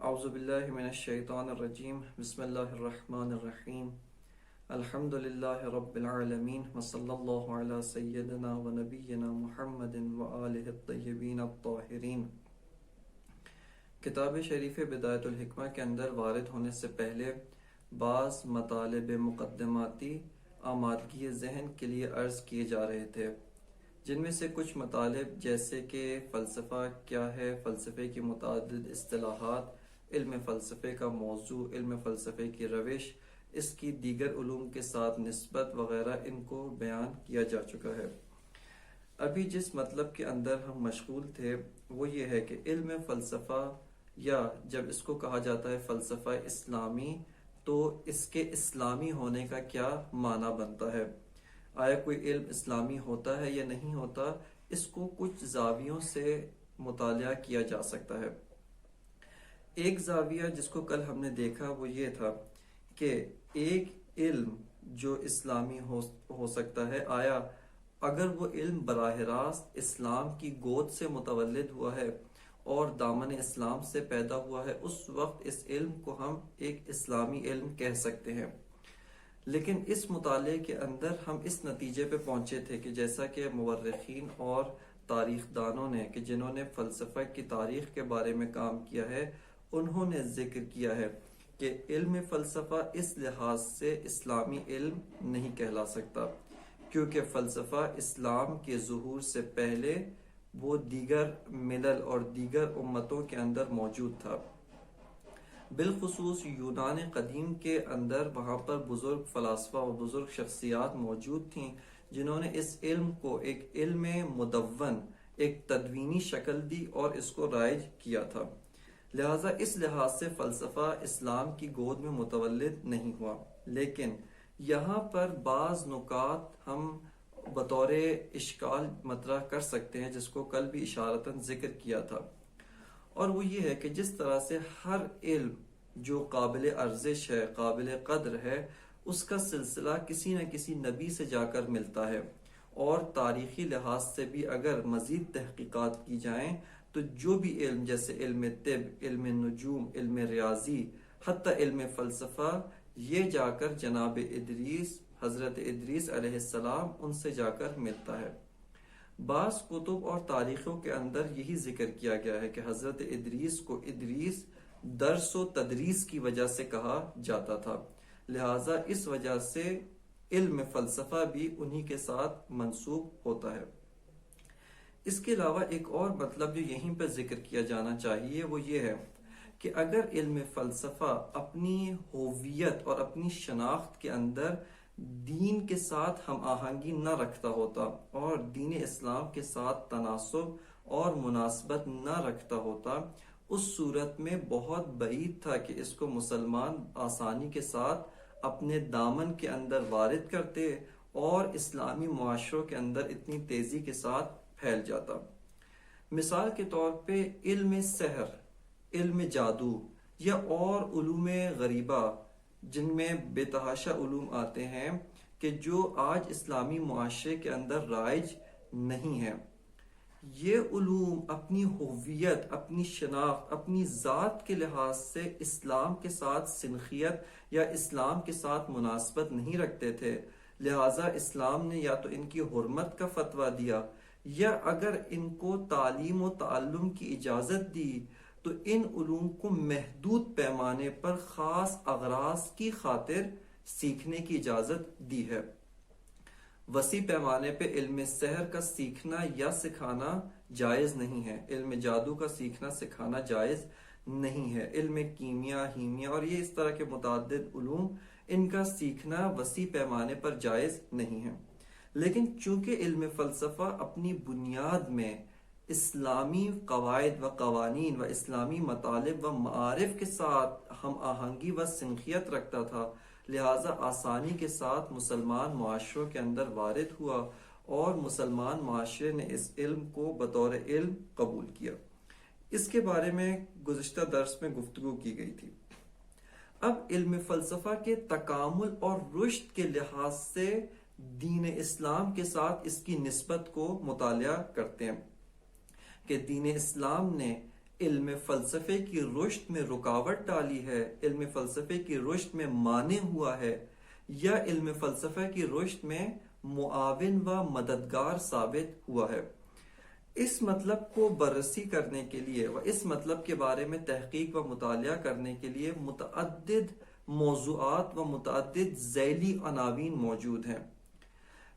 اعوذ باللہ من الشیطان الرجیم بسم اللہ الرحمن الرحیم الحمد للہ رب العالمین وصلی اللہ علی سیدنا و نبینا محمد و آلہ الطیبین الطاہرین۔ کتاب شریف بدایت الحکمہ کے اندر وارد ہونے سے پہلے بعض مطالب مقدماتی آمادگی ذہن کے لیے عرض کیے جا رہے تھے، جن میں سے کچھ مطالب جیسے کہ فلسفہ کیا ہے، فلسفے کی متعدد اصطلاحات، علم فلسفے کا موضوع، علم فلسفے کی روش، اس کی دیگر علوم کے ساتھ نسبت وغیرہ، ان کو بیان کیا جا چکا ہے۔ ابھی جس مطلب کے اندر ہم مشغول تھے وہ یہ ہے کہ علم فلسفہ، یا جب اس کو کہا جاتا ہے فلسفہ اسلامی، تو اس کے اسلامی ہونے کا کیا معنی بنتا ہے؟ آیا کوئی علم اسلامی ہوتا ہے یا نہیں ہوتا؟ اس کو کچھ زاویوں سے مطالعہ کیا جا سکتا ہے۔ ایک زاویہ جس کو کل ہم نے دیکھا وہ یہ تھا کہ ایک علم جو اسلامی ہو سکتا ہے، آیا اگر وہ علم براہ راست اسلام کی گود سے متولد ہوا ہے اور دامن اسلام سے پیدا ہوا ہے، اس وقت اس علم کو ہم ایک اسلامی علم کہہ سکتے ہیں۔ لیکن اس مطالعے کے اندر ہم اس نتیجے پہ پہنچے تھے کہ جیسا کہ مورخین اور تاریخ دانوں نے، کہ جنہوں نے فلسفہ کی تاریخ کے بارے میں کام کیا ہے، انہوں نے ذکر کیا ہے کہ علم فلسفہ اس لحاظ سے اسلامی علم نہیں کہلا سکتا، کیونکہ فلسفہ اسلام کے ظہور سے پہلے وہ دیگر ملل اور دیگر امتوں کے اندر موجود تھا۔ بالخصوص یونان قدیم کے اندر وہاں پر بزرگ فلاسفہ و بزرگ شخصیات موجود تھیں جنہوں نے اس علم کو ایک علم مدون، ایک تدوینی شکل دی اور اس کو رائج کیا تھا۔ لہٰذا اس لحاظ سے فلسفہ اسلام کی گود میں متولد نہیں ہوا، لیکن یہاں پر بعض نکات ہم بطور اشکال مطرح کر سکتے ہیں جس کو کل بھی اشارتاً ذکر کیا تھا، اور وہ یہ ہے کہ جس طرح سے ہر علم جو قابل ارزش ہے، قابل قدر ہے، اس کا سلسلہ کسی نہ کسی نبی سے جا کر ملتا ہے، اور تاریخی لحاظ سے بھی اگر مزید تحقیقات کی جائیں تو جو بھی علم جیسے علم طب، علم نجوم، علم ریاضی، حتی علم فلسفہ، یہ جا کر جناب ادریس، حضرت ادریس علیہ السلام، ان سے جا کر ملتا ہے۔ بعض کتب اور تاریخوں کے اندر یہی ذکر کیا گیا ہے کہ حضرت ادریس کو ادریس درس و تدریس کی وجہ سے کہا جاتا تھا، لہٰذا اس وجہ سے علم فلسفہ بھی انہی کے ساتھ منسوب ہوتا ہے۔ اس کے علاوہ ایک اور مطلب جو یہیں پر ذکر کیا جانا چاہیے وہ یہ ہے کہ اگر علم فلسفہ اپنی ہوویت اور اپنی شناخت کے اندر دین کے ساتھ ہم آہنگی نہ رکھتا ہوتا اور دین اسلام کے ساتھ تناسب اور مناسبت نہ رکھتا ہوتا، اس صورت میں بہت بعید تھا کہ اس کو مسلمان آسانی کے ساتھ اپنے دامن کے اندر وارد کرتے اور اسلامی معاشروں کے اندر اتنی تیزی کے ساتھ پھیل جاتا۔ مثال کے طور پہ علم سحر، علم جادو یا اور علوم غریبہ جن میں بے تحاشا علوم آتے ہیں کہ جو آج اسلامی معاشرے کے اندر رائج نہیں ہیں، یہ علوم اپنی ہوویت، اپنی شناخت، اپنی ذات کے لحاظ سے اسلام کے ساتھ سنخیت یا اسلام کے ساتھ مناسبت نہیں رکھتے تھے، لہٰذا اسلام نے یا تو ان کی حرمت کا فتویٰ دیا، یا اگر ان کو تعلیم و تعلم کی اجازت دی تو ان علوم کو محدود پیمانے پر خاص اغراض کی خاطر سیکھنے کی اجازت دی ہے۔ وسیع پیمانے پہ علم سحر کا سیکھنا یا سکھانا جائز نہیں ہے، علم جادو کا سیکھنا سکھانا جائز نہیں ہے، علم کیمیا، ہیمیا اور یہ اس طرح کے متعدد علوم، ان کا سیکھنا وسیع پیمانے پر جائز نہیں ہے۔ لیکن چونکہ علم فلسفہ اپنی بنیاد میں اسلامی قواعد و قوانین و اسلامی مطالب و معارف کے ساتھ ہم آہنگی و سنخیت رکھتا تھا، لہٰذا آسانی کے ساتھ مسلمان معاشروں کے اندر وارد ہوا اور مسلمان معاشرے نے اس علم کو بطور علم قبول کیا۔ اس کے بارے میں گزشتہ درس میں گفتگو کی گئی تھی۔ اب علم فلسفہ کے تکامل اور رشد کے لحاظ سے دین اسلام کے ساتھ اس کی نسبت کو مطالعہ کرتے ہیں کہ دین اسلام نے علم فلسفے کی رشد میں رکاوٹ ڈالی ہے، علم فلسفے کی رشد میں مانع ہوا ہے، یا علم فلسفہ کی رشد میں معاون و مددگار ثابت ہوا ہے؟ اس مطلب کو بررسی کرنے کے لیے و اس مطلب کے بارے میں تحقیق و مطالعہ کرنے کے لیے متعدد موضوعات و متعدد ذیلی عناوین موجود ہیں،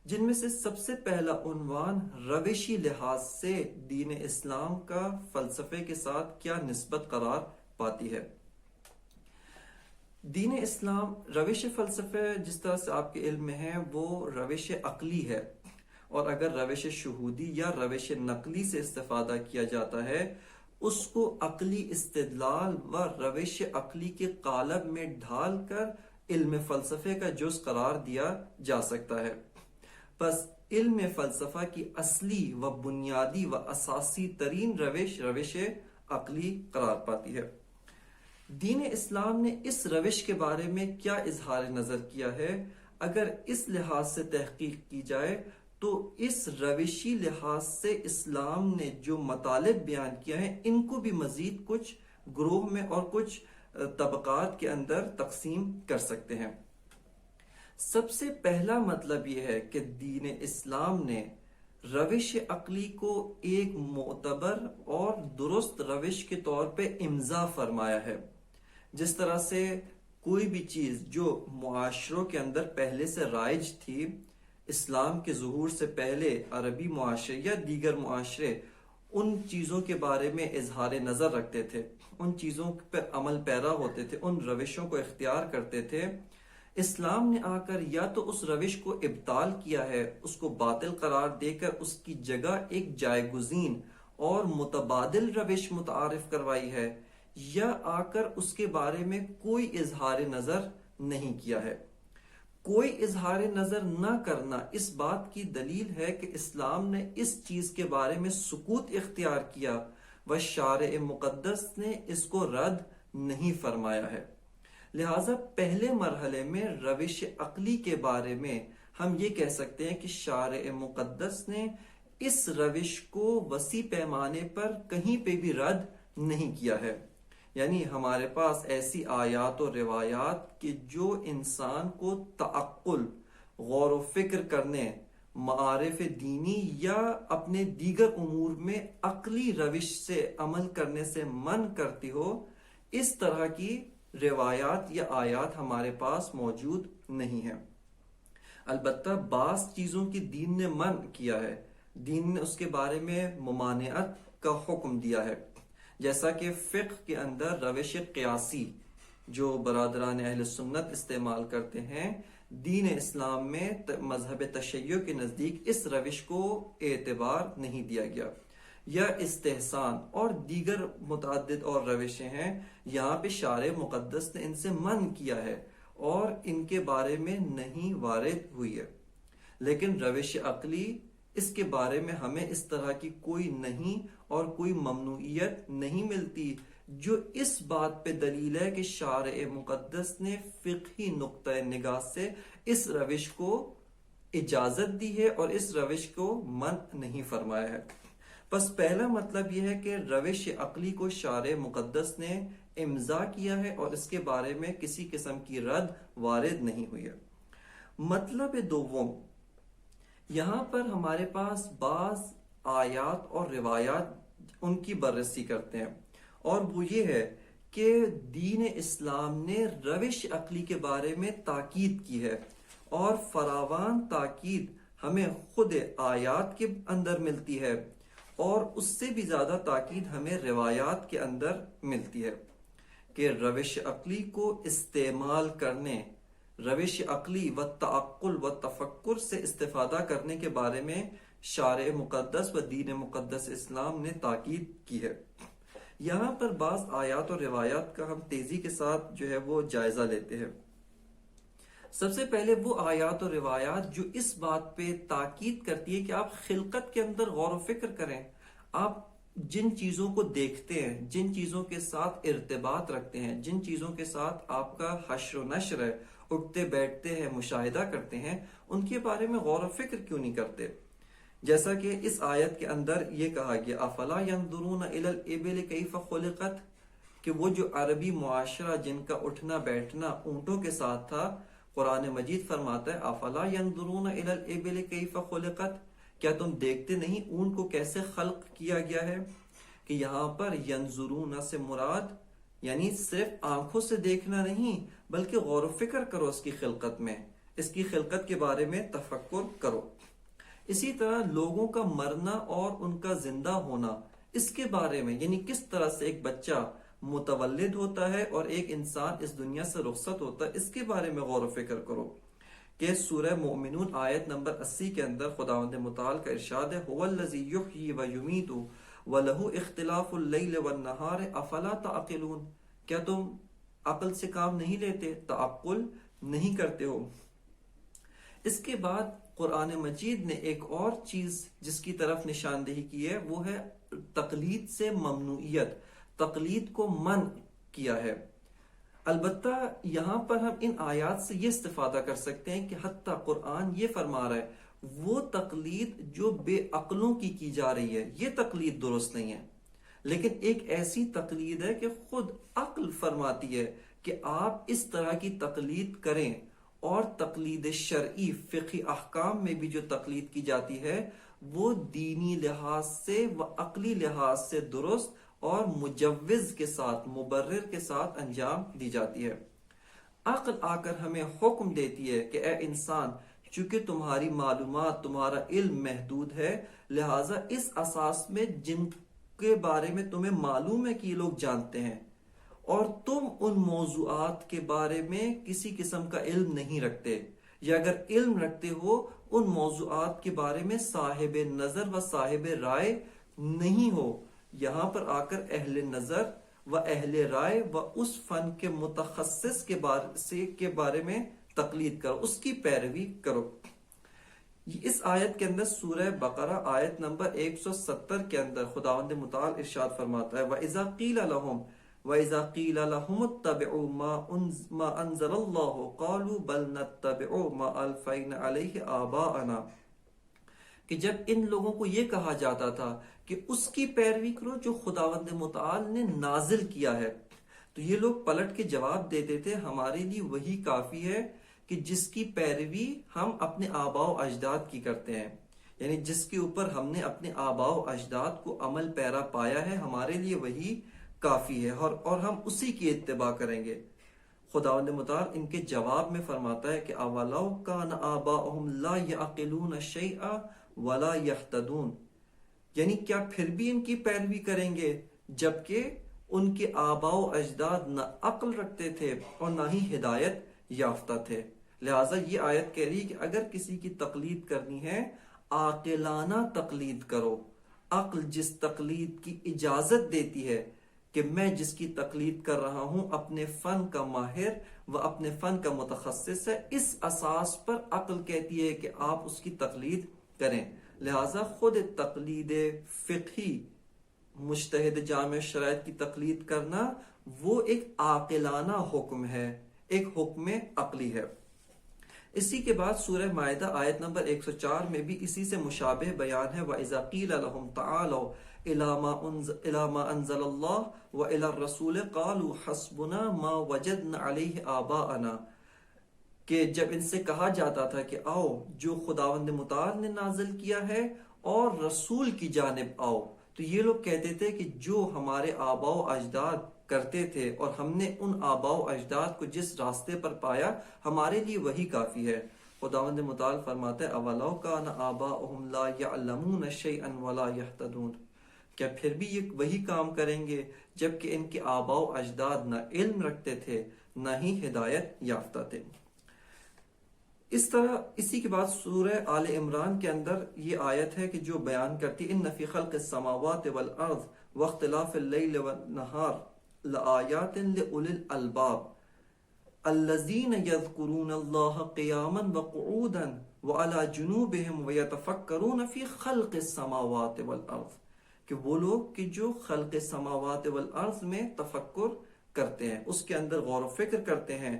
جن میں سے سب سے پہلا عنوان روشی لحاظ سے دین اسلام کا فلسفے کے ساتھ کیا نسبت قرار پاتی ہے۔ دین اسلام روش فلسفہ جس طرح سے آپ کے علم میں ہے وہ روش عقلی ہے، اور اگر روش شہودی یا روش نقلی سے استفادہ کیا جاتا ہے اس کو عقلی استدلال و روش عقلی کے قالب میں ڈھال کر علم فلسفے کا جز قرار دیا جا سکتا ہے۔ بس علم فلسفہ کی اصلی و بنیادی و اساسی ترین روش عقلی قرار پاتی ہے۔ دین اسلام نے اس روش کے بارے میں کیا اظہار نظر کیا ہے؟ اگر اس لحاظ سے تحقیق کی جائے تو اس روشی لحاظ سے اسلام نے جو مطالب بیان کیا ہے ان کو بھی مزید کچھ گروہ میں اور کچھ طبقات کے اندر تقسیم کر سکتے ہیں۔ سب سے پہلا مطلب یہ ہے کہ دین اسلام نے روش عقلی کو ایک معتبر اور درست روش کے طور پہ امضا فرمایا ہے۔ جس طرح سے کوئی بھی چیز جو معاشروں کے اندر پہلے سے رائج تھی، اسلام کے ظہور سے پہلے عربی معاشرے یا دیگر معاشرے ان چیزوں کے بارے میں اظہار نظر رکھتے تھے، ان چیزوں پر عمل پیرا ہوتے تھے، ان روشوں کو اختیار کرتے تھے۔ اسلام نے آ کر یا تو اس روش کو ابطال کیا ہے، اس کو باطل قرار دے کر اس کی جگہ ایک جائے اور متبادل روش متعارف کروائی ہے، یا آ کر اس کے بارے میں کوئی اظہار نظر نہیں کیا ہے۔ کوئی اظہار نظر نہ کرنا اس بات کی دلیل ہے کہ اسلام نے اس چیز کے بارے میں سکوت اختیار کیا و شارع مقدس نے اس کو رد نہیں فرمایا ہے۔ لہذا پہلے مرحلے میں روش عقلی کے بارے میں ہم یہ کہہ سکتے ہیں کہ شارع مقدس نے اس روش کو وسیع پیمانے پر کہیں پہ بھی رد نہیں کیا ہے۔ یعنی ہمارے پاس ایسی آیات و روایات کہ جو انسان کو تعقل، غور و فکر کرنے، معارف دینی یا اپنے دیگر امور میں عقلی روش سے عمل کرنے سے من کرتی ہو، اس طرح کی روایات یا آیات ہمارے پاس موجود نہیں ہیں۔ البتہ بعض چیزوں کی دین نے منع کیا ہے، دین نے اس کے بارے میں ممانعت کا حکم دیا ہے، جیسا کہ فقہ کے اندر روش قیاسی جو برادران اہل سنت استعمال کرتے ہیں، دین اسلام میں مذہب تشیع کے نزدیک اس روش کو اعتبار نہیں دیا گیا، یا استحسان اور دیگر متعدد اور روشیں ہیں، یہاں پہ شارع مقدس نے ان سے منع کیا ہے اور ان کے بارے میں نہیں وارد ہوئی ہے۔ لیکن روش عقلی اس کے بارے میں ہمیں اس طرح کی کوئی نہیں اور کوئی ممنوعیت نہیں ملتی جو اس بات پہ دلیل ہے کہ شارع مقدس نے فقہی نقطہ نگاہ سے اس روش کو اجازت دی ہے اور اس روش کو منع نہیں فرمایا ہے۔ بس پہلا مطلب یہ ہے کہ روش عقلی کو شارع مقدس نے امضا کیا ہے اور اس کے بارے میں کسی قسم کی رد وارد نہیں ہوئی ہے۔ مطلب دوم، یہاں پر ہمارے پاس بعض آیات اور روایات ان کی بررسی کرتے ہیں، اور وہ یہ ہے کہ دین اسلام نے روش عقلی کے بارے میں تاکید کی ہے، اور فراوان تاکید ہمیں خود آیات کے اندر ملتی ہے، اور اس سے بھی زیادہ تاکید ہمیں روایات کے اندر ملتی ہے کہ روش عقلی کو استعمال کرنے، روش عقلی و تعقل و تفکر سے استفادہ کرنے کے بارے میں شارع مقدس و دین مقدس اسلام نے تاکید کی ہے۔ یہاں پر بعض آیات اور روایات کا ہم تیزی کے ساتھ جو ہے وہ جائزہ لیتے ہیں۔ سب سے پہلے وہ آیات اور روایات جو اس بات پہ تاکید کرتی ہے کہ آپ خلقت کے اندر غور و فکر کریں، آپ جن چیزوں کو دیکھتے ہیں، جن چیزوں کے ساتھ ارتباط رکھتے ہیں، جن چیزوں کے ساتھ آپ کا حشر و نشر ہے، اٹھتے بیٹھتے ہیں، مشاہدہ کرتے ہیں، ان کے بارے میں غور و فکر کیوں نہیں کرتے؟ جیسا کہ اس آیت کے اندر یہ کہا گیا افلا ینظرون الی الابل کیف خلقت، کہ وہ جو عربی معاشرہ جن کا اٹھنا بیٹھنا اونٹوں کے ساتھ تھا، قرآن مجید فرماتا ہے افلا ینظرون الی الابل کیف خلقت، کیا تم دیکھتے نہیں اونٹ کو کیسے خلق کیا گیا ہے؟ کہ یہاں پر ینظرون سے مراد یعنی صرف آنکھوں سے دیکھنا نہیں، بلکہ غور و فکر کرو اس کی خلقت میں، اس کی خلقت کے بارے میں تفکر کرو۔ اسی طرح لوگوں کا مرنا اور ان کا زندہ ہونا، اس کے بارے میں یعنی کس طرح سے ایک بچہ متولد ہوتا ہے اور ایک انسان اس دنیا سے رخصت ہوتا ہے، اس کے بارے میں غور و فکر کرو۔ کہ سورہ مومنون آیت نمبر 80 کے اندر خداوند متعال کا ارشاد ہے هو الذی یحیی و یمیت وَلَهُ اختلاف اللیل والنہار افلا تعقلون، کیا تم عقل سے کام نہیں لیتے، تعقل نہیں کرتے ہو؟ اس کے بعد قرآن مجید نے ایک اور چیز جس کی طرف نشاندہی کی ہے، وہ ہے تقلید سے ممنوعیت، تقلید کو منع کیا ہے۔ البتہ یہاں پر ہم ان آیات سے یہ استفادہ کر سکتے ہیں کہ حتیٰ قرآن یہ فرما رہا ہے وہ تقلید جو بے عقلوں کی جا رہی ہے یہ تقلید درست نہیں ہے، لیکن ایک ایسی تقلید ہے کہ خود عقل فرماتی ہے کہ آپ اس طرح کی تقلید کریں، اور تقلید شرعی فقہی احکام میں بھی جو تقلید کی جاتی ہے وہ دینی لحاظ سے و عقلی لحاظ سے درست اور مجوز کے ساتھ مبرر کے ساتھ انجام دی جاتی ہے۔ عقل آ کر ہمیں حکم دیتی ہے کہ اے انسان، چونکہ تمہاری معلومات تمہارا علم محدود ہے، لہٰذا اس اساس میں جن کے بارے میں تمہیں معلوم ہے کہ یہ لوگ جانتے ہیں اور تم ان موضوعات کے بارے میں کسی قسم کا علم نہیں رکھتے، یا اگر علم رکھتے ہو ان موضوعات کے بارے میں صاحب نظر و صاحب رائے نہیں ہو، یہاں پر آ کر اہل نظر و اہل رائے و اس فن کے متخصص کے بارے میں تقلید کرو، اس کی پیروی کرو۔ اس آیت کے اندر سورہ بقرہ آیت نمبر 170 کے اندر خداوند متعال ارشاد فرماتا ہے وَإِذَا قِيلَ لَهُمُ اتَّبِعُوا مَا أَنزَلَ اللَّهُ قَالُوا بَلْ نَتَّبِعُ مَا أَلْفَيْنَا عَلَيْهِ آبَاءَنَا، کہ جب ان لوگوں کو یہ کہا جاتا تھا کہ اس کی پیروی کرو جو خداوند متعال نے نازل کیا ہے، تو یہ لوگ پلٹ کے جواب دیتے تھے ہمارے لیے وہی کافی ہے کہ جس کی پیروی ہم اپنے آباء و اجداد کی کرتے ہیں، یعنی جس کے اوپر ہم نے اپنے آباء و اجداد کو عمل پیرا پایا ہے ہمارے لیے وہی کافی ہے، اور ہم اسی کی اتباع کریں گے۔ خداوند متعال ان کے جواب میں فرماتا ہے کہ اولو کان آباؤہم لا یعقلون شیئا ولا یہتدون، یعنی کیا پھر بھی ان کی پیروی کریں گے جبکہ ان کے آباء و اجداد نہ عقل رکھتے تھے اور نہ ہی ہدایت یافتہ تھے۔ لہٰذا یہ آیت کہہ رہی ہے کہ اگر کسی کی تقلید کرنی ہے عاقلانہ تقلید کرو۔ عقل جس تقلید کی اجازت دیتی ہے کہ میں جس کی تقلید کر رہا ہوں اپنے فن کا ماہر و اپنے فن کا متخصص ہے، اس اساس پر عقل کہتی ہے کہ آپ اس کی تقلید کریں۔ لہٰذا خود تقلید فقہی مجتہد جامع شرائط کی تقلید کرنا وہ ایک عاقلانہ حکم ہے، ایک حکم عقلی ہے۔ اسی کے بعد سورہ مائدہ آیت نمبر 104 میں بھی اسی سے مشابہ بیان ہے وَإِذَا قِيلَ لَهُمْ تَعَالَوْا إِلَى مَا أَنزَلَ اللَّهُ وَإِلَى الرَّسُولِ قَالُوا حَسْبُنَا مَا وَجَدْنَا عَلَيْهِ آبَاءَنَا، کہ جب ان سے کہا جاتا تھا کہ آؤ جو خداوند متعال نے نازل کیا ہے اور رسول کی جانب آؤ، تو یہ لوگ کہتے تھے کہ جو ہمارے آباء و اجداد کرتے تھے اور ہم نے ان آباء و اجداد کو جس راستے پر پایا ہمارے لیے وہی کافی ہے۔ خداوند متعال فرماتا ہے اولو کان آباؤہم لا یعلمون شیئا ولا یہتدون، کیا پھر بھی یہ وہی کام کریں گے جبکہ ان کے آباء و اجداد نہ علم رکھتے تھے نہ ہی ہدایت یافتہ تھے۔ اس طرح اسی کے بعد سورہ آل عمران کے اندر یہ آیت ہے کہ جو بیان کرتی ان فی خلق السماوات والارض واختلاف اللیل والنہار لآیات لأولی الالباب الذین یذکرون اللہ قیاما وقعودا وعلی جنوبہم ویتفکرون فی خلق السماوات والارض، کہ وہ لوگ کہ جو خلق السماوات والارض میں تفکر کرتے ہیں، اس کے اندر غور و فکر کرتے ہیں۔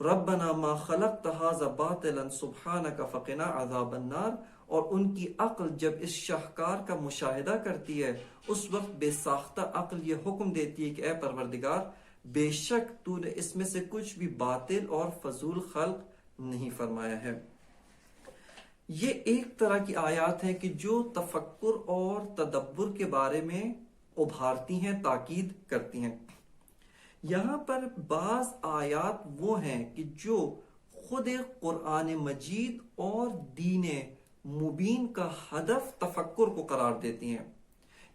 ربنا ما خلقت هذا باطلا سبحانك فقنا عذاب النار، اور ان کی عقل جب اس شاہکار کا مشاہدہ کرتی ہے اس وقت بے ساختہ عقل یہ حکم دیتی ہے کہ اے پروردگار بے شک تو نے اس میں سے کچھ بھی باطل اور فضول خلق نہیں فرمایا ہے۔ یہ ایک طرح کی آیات ہیں کہ جو تفکر اور تدبر کے بارے میں ابھارتی ہیں، تاکید کرتی ہیں۔ یہاں پر بعض آیات وہ ہیں کہ جو خود قرآن مجید اور دین مبین کا ہدف تفکر کو قرار دیتی ہیں۔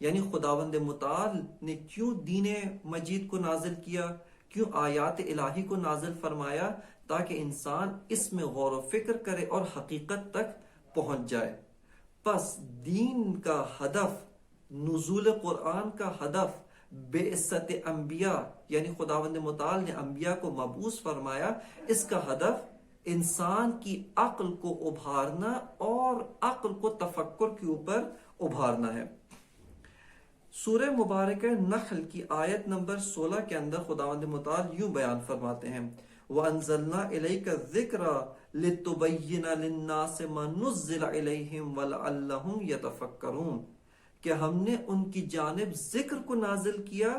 یعنی خداوند متعال نے کیوں دین مجید کو نازل کیا، کیوں آیات الہی کو نازل فرمایا، تاکہ انسان اس میں غور و فکر کرے اور حقیقت تک پہنچ جائے۔ پس دین کا ہدف، نزول قرآن کا ہدف، بعثت انبیاء یعنی خداوند متعال نے انبیاء کو مبعوث فرمایا، اس کا ہدف انسان کی عقل کو ابھارنا اور عقل کو تفکر کے اوپر ابھارنا ہے۔ سورہ مبارکہ نحل کی آیت نمبر 16 کے اندر خداوند متعال یوں بیان فرماتے ہیں وَأَنزَلْنَا إِلَيْكَ الذِّكْرَ لِتُبَيِّنَ لِلنَّاسِ مَا نُزِّلَ إِلَيْهِمْ وَلَعَلَّهُمْ يَتَفَكَّرُونَ کہ ہم نے ان کی جانب ذکر کو نازل کیا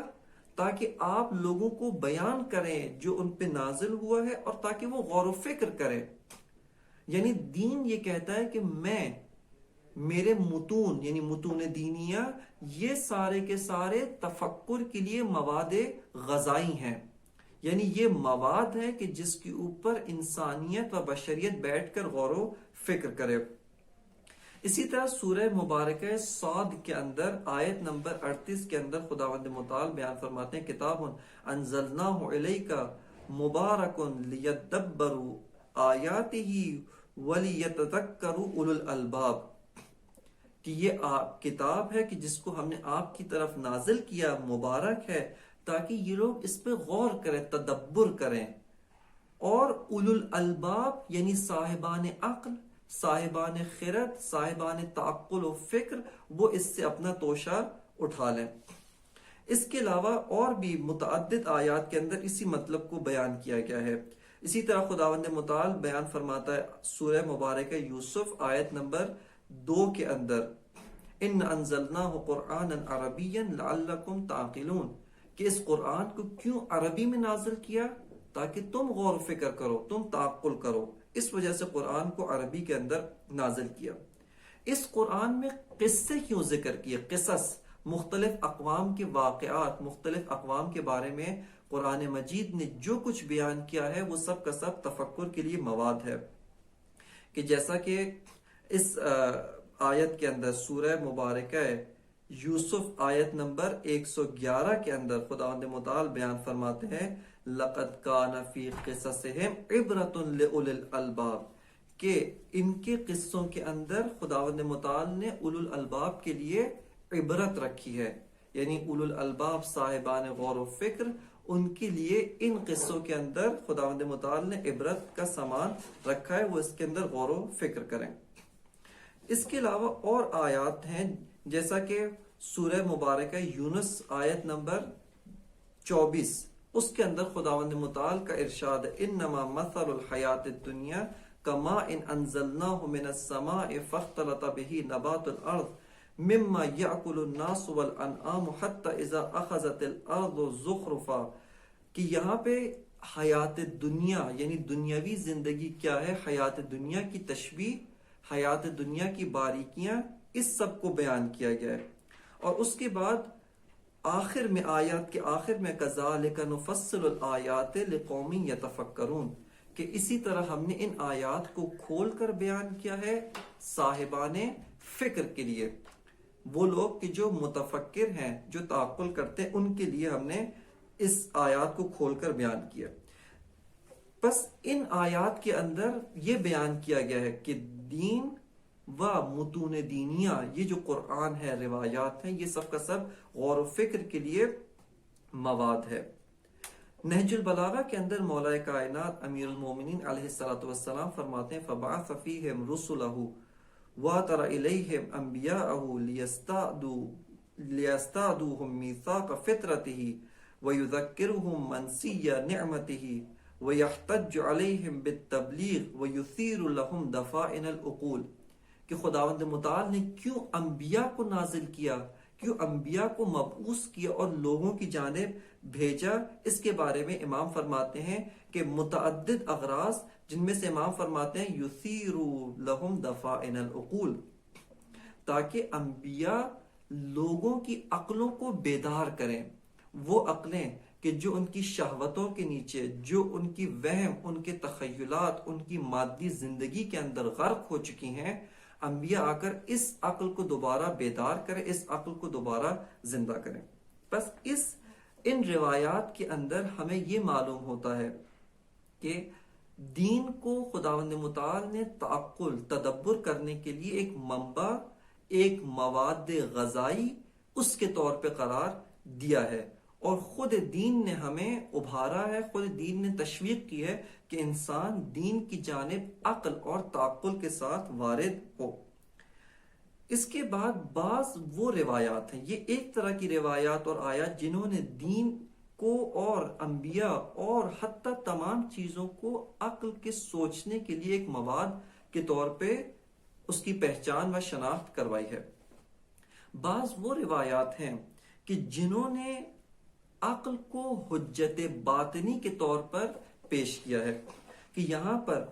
تاکہ آپ لوگوں کو بیان کریں جو ان پہ نازل ہوا ہے اور تاکہ وہ غور و فکر کریں۔ یعنی دین یہ کہتا ہے کہ میرے متون یعنی متون دینیہ یہ سارے کے سارے تفکر کے لیے مواد غذائی ہیں، یعنی یہ مواد ہے کہ جس کے اوپر انسانیت و بشریت بیٹھ کر غور و فکر کرے۔ اسی طرح سورہ مبارکہ صاد کے اندر آیت نمبر 38 کے اندر خداوند متعال بیان فرماتے ہیں کتاب انزلناہ الیک مبارک لیدبروا آیاتہ ولیتذکروا اولو الالباب کہ یہ کتاب ہے کہ جس کو ہم نے آپ کی طرف نازل کیا، مبارک ہے تاکہ یہ لوگ اس پہ غور کریں، تدبر کریں، اور اولو الالباب یعنی صاحبان عقل، صاحبان خرد، صاحبان تعقل و فکر وہ اس سے اپنا توشہ اٹھا لیں۔ اس کے علاوہ اور بھی متعدد آیات کے اندر اسی مطلب کو بیان کیا گیا ہے۔ اسی طرح خداوند متعال بیان فرماتا ہے سورہ مبارکہ یوسف آیت نمبر 2 کے اندر ان انزلناہ قرآنا عربیا لعلکم تعقلون کہ اس قرآن کو کیوں عربی میں نازل کیا تاکہ تم غور و فکر کرو، تم تعقل کرو، اس وجہ سے قرآن کو عربی کے اندر نازل کیا۔ اس قرآن میں قصے کیوں ذکر کیے، قصص، مختلف اقوام کے واقعات، مختلف اقوام کے بارے میں قرآن مجید نے جو کچھ بیان کیا ہے وہ سب کا سب تفکر کے لیے مواد ہے۔ کہ جیسا کہ اس آیت کے اندر سورہ مبارکہ یوسف آیت نمبر 111 کے اندر خداوند متعال بیان فرماتے ہیں لَقَدْ كَانَ فِي قِصَصِهِمْ عِبْرَةٌ لِأُولِي الْأَلْبَابِ کہ ان کے قصوں کے اندر خداوند متعال نے اولو الالباب کے لیے عبرت رکھی ہے، یعنی اولو الالباب صاحبان غور و فکر ان کے لیے ان قصوں کے اندر خداوند متعال نے عبرت کا سامان رکھا ہے، وہ اس کے اندر غور و فکر کریں۔ اس کے علاوہ اور آیات ہیں جیسا کہ سورہ مبارکہ یونس آیت نمبر 24 اس کے اندر خداوند متعال کا ارشاد انما مثل الحیات الدنیا کماء انزلناہ من السماء فاختلط به نبات الارض مما یأکل الناس والانعام حتی اذا اخذت الارض زخرفا کہ یہاں پہ حیات دنیا یعنی دنیاوی زندگی کیا ہے، حیات دنیا کی تشبیہ، حیات دنیا کی باریکیاں، اس سب کو بیان کیا گیا ہے۔ اور اس کے بعد آخر میں آیات کے آخر میں کذالک نفصل الآیات لقوم یتفکرون کہ اسی طرح ہم نے ان آیات کو کھول کر بیان کیا ہے صاحبان فکر کے لیے، وہ لوگ کہ جو متفکر ہیں، جو تعقل کرتے ہیں، ان کے لیے ہم نے اس آیات کو کھول کر بیان کیا۔ بس ان آیات کے اندر یہ بیان کیا گیا ہے کہ دین و متون دینیہ، یہ جو قرآن ہے، روایات ہیں، یہ سب کا سب غور و فکر کے لیے مواد ہے۔ نہج البلاغہ کے اندر مولا کائنات امیر المومنین علیہ السلام فرماتے ہیں فَبَعَثَ فِيهِمْ رُسُلَهُ وَاتَرَ إِلَيْهِمْ أَنْبِيَاءَهُ لِيَسْتَعْدُوهُمْ مِيثَاقَ فِطْرَتِهِ وَيُذَكِّرُهُمْ مَنْسِيَّ نِعْمَتِهِ وَيَحْتَجُّ عَلَيْهِمْ بِالتَّبْلِيغِ وَيُثِيرُ لَهُمْ دَفَائِنَ الْعُقُولِ کہ خداوند متعال نے کیوں انبیاء کو نازل کیا، کیوں انبیاء کو مبعوث کیا اور لوگوں کی جانب بھیجا، اس کے بارے میں امام فرماتے ہیں کہ متعدد اغراض، جن میں سے امام فرماتے ہیں یثیرو لہم دفائن العقول، تاکہ انبیاء لوگوں کی عقلوں کو بیدار کریں، وہ عقلیں کہ جو ان کی شہوتوں کے نیچے، جو ان کی وہم، ان کے تخیلات، ان کی مادی زندگی کے اندر غرق ہو چکی ہیں، انبیاء آ کر اس عقل کو دوبارہ بیدار کریں، اس عقل کو دوبارہ زندہ کریں۔ بس ان روایات کے اندر ہمیں یہ معلوم ہوتا ہے کہ دین کو خداوند متعال نے تعقل، تدبر کرنے کے لیے ایک منبع، ایک مواد غذائی اس کے طور پہ قرار دیا ہے، اور خود دین نے ہمیں ابھارا ہے، خود دین نے تشویق کی ہے کہ انسان دین کی جانب عقل اور تعقل کے ساتھ وارد ہو۔ اس کے بعد بعض وہ روایات ہیں، یہ ایک طرح کی روایات اور آیات جنہوں نے دین کو اور انبیاء اور حتیٰ تمام چیزوں کو عقل کے سوچنے کے لیے ایک مواد کے طور پہ اس کی پہچان و شناخت کروائی ہے۔ بعض وہ روایات ہیں کہ جنہوں نے عقل کو حجت باطنی کے طور پر پیش کیا ہے، کہ یہاں پر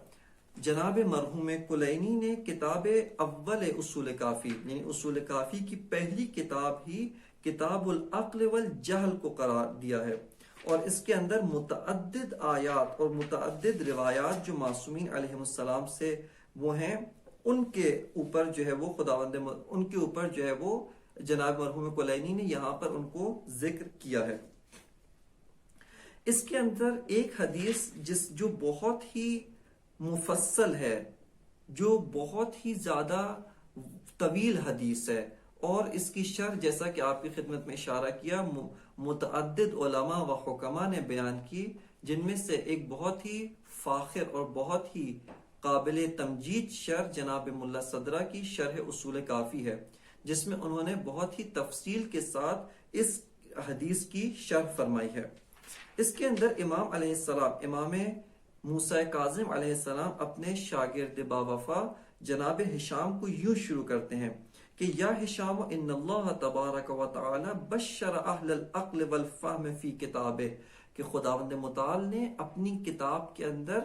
جناب مرحوم کلینی نے کتاب اول اصول کافی، یعنی اصول کافی کی پہلی کتاب ہی کتاب العقل والجہل کو قرار دیا ہے، اور اس کے اندر متعدد آیات اور متعدد روایات جو معصومین علیہ السلام سے وہ ہیں، ان کے اوپر جو ہے وہ ان کے اوپر جو ہے وہ جناب مرحوم کلینی نے یہاں پر ان کو ذکر کیا ہے۔ اس کے اندر ایک حدیث جو بہت ہی مفصل ہے، جو بہت ہی زیادہ طویل حدیث ہے، اور اس کی شرح جیسا کہ آپ کی خدمت میں اشارہ کیا متعدد علماء و حکماء نے بیان کی، جن میں سے ایک بہت ہی فاخر اور بہت ہی قابل تمجید شرح جناب ملا صدرہ کی شرح اصول کافی ہے، جس میں انہوں نے بہت ہی تفصیل کے ساتھ اس حدیث کی شرح فرمائی ہے۔ اس کے اندر امام علیہ السلام، امام موسیٰ کاظم علیہ السلام اپنے شاگرد باوفا جناب ہشام کو یوں شروع کرتے ہیں کہ یا ہشام ان اللہ تبارک و تعالی بشر اہل العقل والفہم فی کتابہ، کہ خداوند متعال نے اپنی کتاب کے اندر